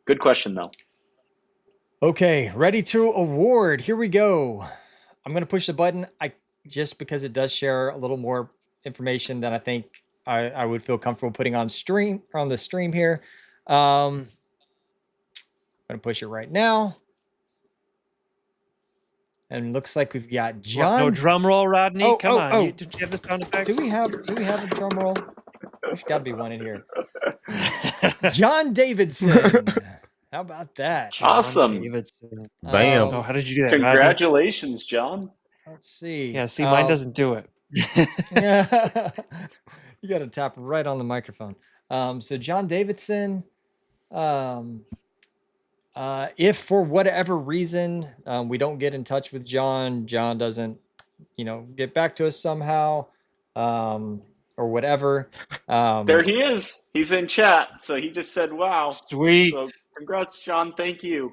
Good question, though. Okay, ready to award. Here we go. I'm going to push the button. Just because it does share a little more information than I think I would feel comfortable putting on the stream here. I'm going to push it right now. And looks like we've got John. No drum roll, Rodney. Come on. Oh. Did you have the sound effects? Do we have a drum roll? There's got to be one in here. John Davidson. How about that? Awesome. Davidson. Bam. How did you do that, Congratulations, John. Let's see. Yeah, see, mine doesn't do it. Yeah. You got to tap right on the microphone. So John Davidson, if for whatever reason we don't get in touch with John doesn't, get back to us somehow, or whatever. There he is. He's in chat. So he just said, wow. Sweet. So congrats, John. Thank you.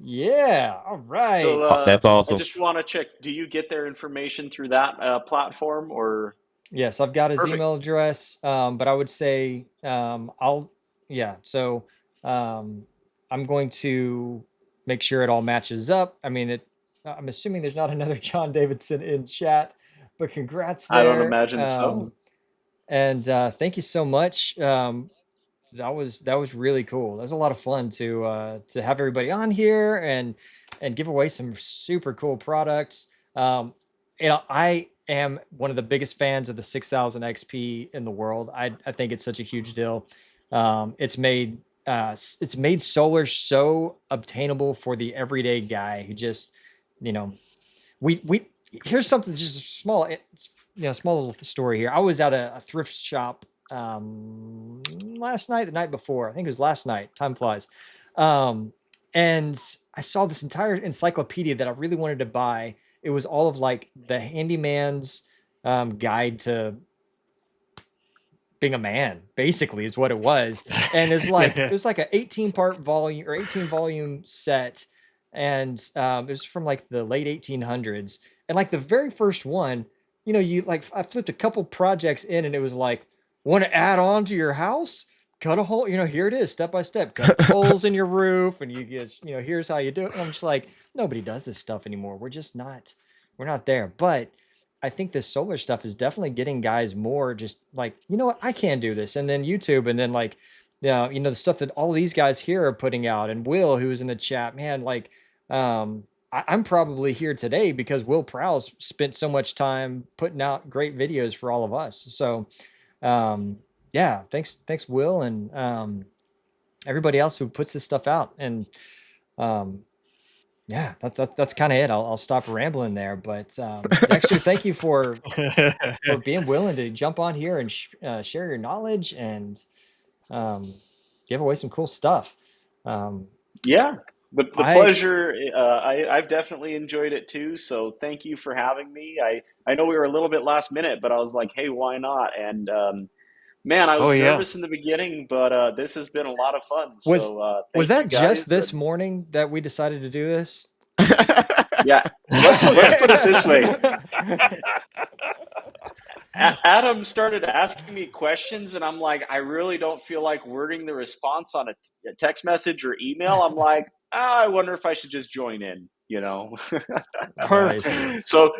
Yeah. All right. So That's awesome. I just want to check, do you get their information through that platform, or? Yes, I've got his Perfect. email address, but I would say so I'm going to make sure it all matches up. I mean, I'm assuming there's not another John Davidson in chat, but congrats there. I don't imagine so. And thank you so much. That was really cool. That was a lot of fun to have everybody on here and give away some super cool products. I am one of the biggest fans of the 6000 XP in the world. I think it's such a huge deal. It's made solar so obtainable for the everyday guy who just, we here's something just small, small little story here. I was at a thrift shop last night, the night before. I think it was last night. Time flies. And I saw this entire encyclopedia that I really wanted to buy. It was all of like the handyman's guide to being a man, basically, is what it was. And it's like it was like an 18-part volume or 18-volume set, and it was from like the late 1800s. And like the very first one, you like I flipped a couple projects in, and it was like, want to add on to your house? Cut a hole, here it is, step by step. Cut holes in your roof, and you get, here's how you do it. And I'm just like, nobody does this stuff anymore. We're not there. But I think this solar stuff is definitely getting guys more just like, you know what, I can do this. And then YouTube, and then like, the stuff that all these guys here are putting out, and Will, who's in the chat, man, like, I'm probably here today because Will Prowse spent so much time putting out great videos for all of us. So, yeah, thanks, Will, and everybody else who puts this stuff out. And yeah, that's kind of it. I'll stop rambling there. But Dexter, thank you for being willing to jump on here and share your knowledge and give away some cool stuff. Yeah, the pleasure. I've definitely enjoyed it too. So thank you for having me. I know we were a little bit last minute, but I was like, hey, why not? And man, I was nervous in the beginning, but this has been a lot of fun. Was that just this morning that we decided to do this? Yeah, let's put it this way. Adam started asking me questions, and I'm like, I really don't feel like wording the response on a text message or email. I'm like, I wonder if I should just join in, Perfect. So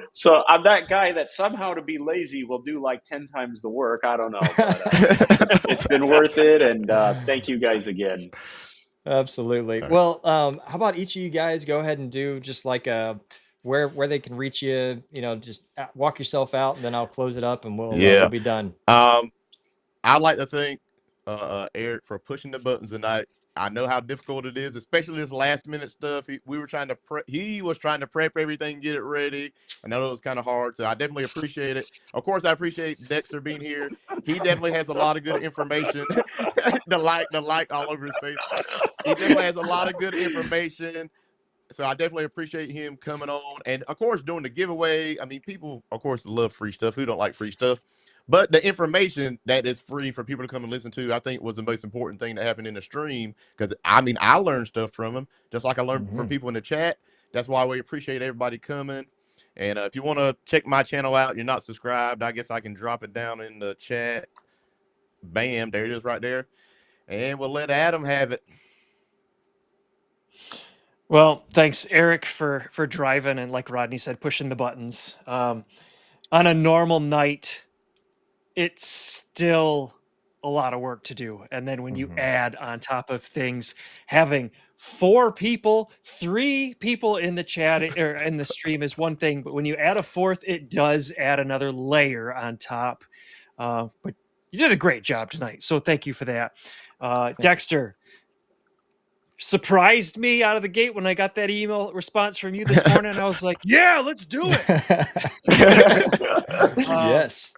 I'm that guy that somehow, to be lazy, will do like 10 times the work. I don't know, but it's been worth it, and thank you guys again. Absolutely. Well, how about each of you guys go ahead and do just like where they can reach you, just walk yourself out, and then I'll close it up and we'll be done. I'd like to thank Eric for pushing the buttons tonight. I know how difficult it is, especially this last minute stuff. He was trying to prep everything, get it ready. I know it was kind of hard, so I definitely appreciate it. Of course, I appreciate Dexter being here. He definitely has a lot of good information. the light all over his face. He definitely has a lot of good information. So I definitely appreciate him coming on, and of course doing the giveaway. I mean, people, of course, love free stuff. Who don't like free stuff? But the information that is free for people to come and listen to, I think, was the most important thing that happened in the stream. Because I mean, I learned stuff from him, just like I learned from people in the chat. That's why we appreciate everybody coming. And if you want to check my channel out, you're not subscribed, I guess I can drop it down in the chat. Bam, there it is right there. And we'll let Adam have it. Well, thanks, Eric, for driving and, like Rodney said, pushing the buttons. On a normal night, it's still a lot of work to do. And then when you add on top of things, having 4 people, 3 people in the chat or in the stream is one thing, but when you add a 4th, it does add another layer on top. But you did a great job tonight, so thank you for that. Dexter surprised me out of the gate when I got that email response from you this morning. I was like, yeah, let's do it. Yes.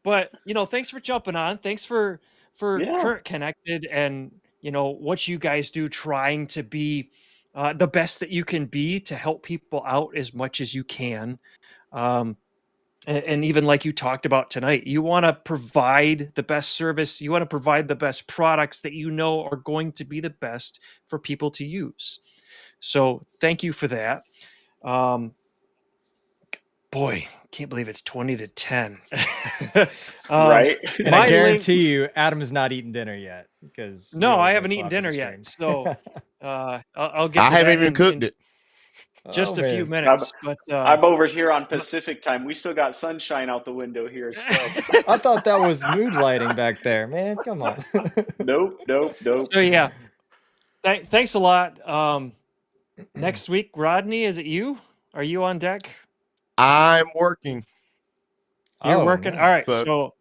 But, thanks for jumping on. Thanks for Current Connected and, what you guys do, trying to be the best that you can be to help people out as much as you can. And even like you talked about tonight, you want to provide the best service. You want to provide the best products that are going to be the best for people to use. So thank you for that. Boy, can't believe it's 20 to 10. Right. And I guarantee you, Adam has not eaten dinner yet. Because I haven't eaten dinner yet. So I'll get. I haven't even cooked it. Just a few minutes, but I'm over here on Pacific time. We still got sunshine out the window here. So I thought that was mood lighting back there, man. Come on. Nope. So yeah, thanks a lot. Next week, Rodney, is it you? Are you on deck? I'm working. You're working. Man. All right. So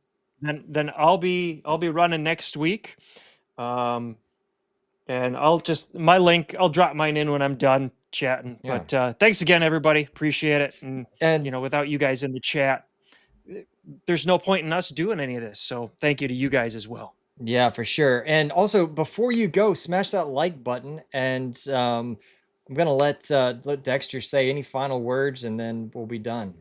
then I'll be running next week. And I'll drop mine in when I'm done. chatting. Yeah. But thanks again, everybody. Appreciate it. And And without you guys in the chat, there's no point in us doing any of this. So thank you to you guys as well. yeah, for sure. And also, before you go, smash that like button. And I'm gonna let Dexter say any final words, and then we'll be done.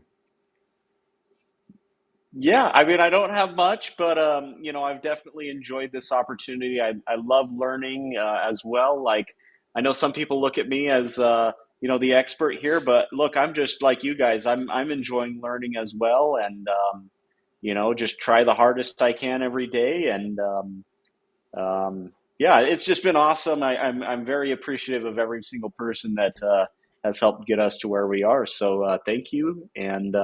Yeah, I mean, I don't have much, but I've definitely enjoyed this opportunity. I love learning as well. Like, I know some people look at me as the expert here, but look, I'm just like you guys. I'm enjoying learning as well, and just try the hardest I can every day. And yeah, it's just been awesome. I'm very appreciative of every single person that has helped get us to where we are. So thank you, and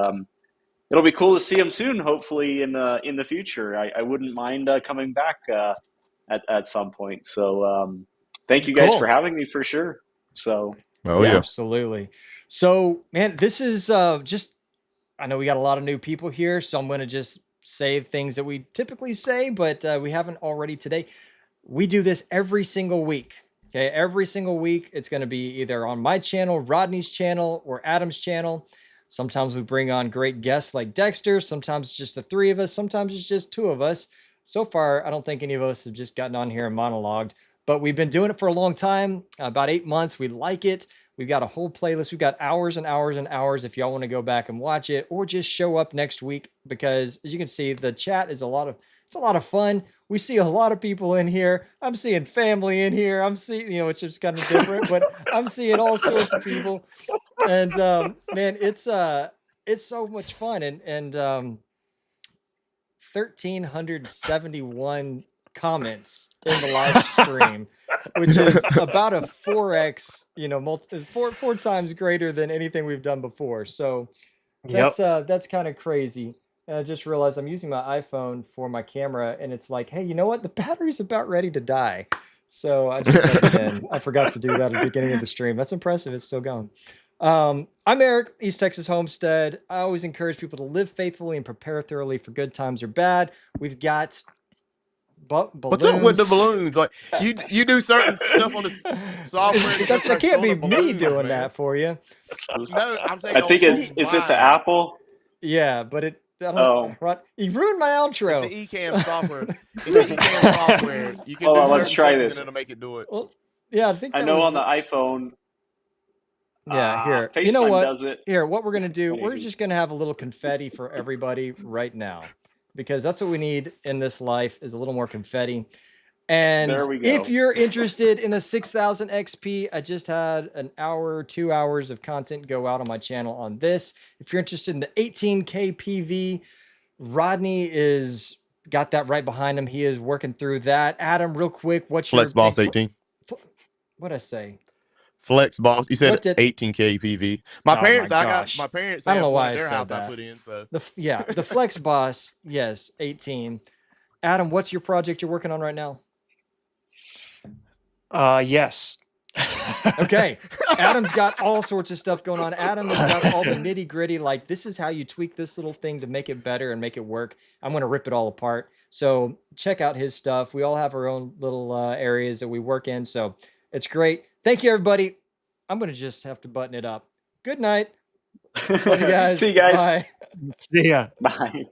it'll be cool to see him soon. Hopefully in the future, I wouldn't mind coming back at some point. So thank you guys for Cool. having me for sure. So Oh yeah. yeah. Absolutely. So, man, this is just, I know we got a lot of new people here, so I'm going to just say things that we typically say, but we haven't already today. We do this every single week. Okay. Every single week, it's going to be either on my channel, Rodney's channel, or Adam's channel. Sometimes we bring on great guests like Dexter. Sometimes it's just the three of us. Sometimes it's just two of us. So far, I don't think any of us have just gotten on here and monologued, but we've been doing it for a long time, about 8 months. We like it. We've got a whole playlist. We've got hours and hours and hours if y'all want to go back and watch it, or just show up next week, because as you can see, the chat is it's a lot of fun. We see a lot of people in here. I'm seeing family in here. I'm seeing, which is kind of different, but I'm seeing all sorts of people. And man, it's so much fun. And 1,371 comments in the live stream, which is about a 4x, four times greater than anything we've done before. So Yep. that's kind of crazy. And I just realized I'm using my iPhone for my camera, and it's like, hey, you know what? The battery's about ready to die. So I just plugged it in. I forgot to do that at the beginning of the stream. That's impressive. It's still going. I'm Eric, East Texas Homestead. I always encourage people to live faithfully and prepare thoroughly for good times or bad. We've got balloons. What's up with the balloons? Like you do certain stuff on the software. That can't be me balloons, doing man. that for you. No, I'm saying I think is it the Apple? Yeah, but it. Oh. You ruined my outro. It's the eCam software. It's the eCam software. You can Hold do on, let's certain try settings this. and it'll make it do it. Well, yeah, I think I that know was on the iPhone. Yeah, here. FaceTime You know what? does it. Here, what we're gonna do? We're Maybe. just gonna have a little confetti for everybody right now, because that's what we need in this life, is a little more confetti. And There we go. if you're interested in a 6,000 XP, I just had an hour, 2 hours of content go out on my channel on this. If you're interested in the 18K PV, Rodney is got that right behind him. He is working through that. Adam, real quick, what's Flex your Boss big, 18? What'd I say? Flex Boss. You said What did- 18K PV. My Oh parents, my I gosh. got my parents I don't have know one why at I their said house I that. put in. So the Flex Boss, yes, 18. Adam, what's your project you're working on right now? Yes. Okay. Adam's got all sorts of stuff going on. Adam has got all the nitty gritty. Like, this is how you tweak this little thing to make it better and make it work. I'm going to rip it all apart. So check out his stuff. We all have our own little areas that we work in. So it's great. Thank you, everybody. I'm going to just have to button it up. Good night. Love you guys. See you guys. Bye. See ya. Bye.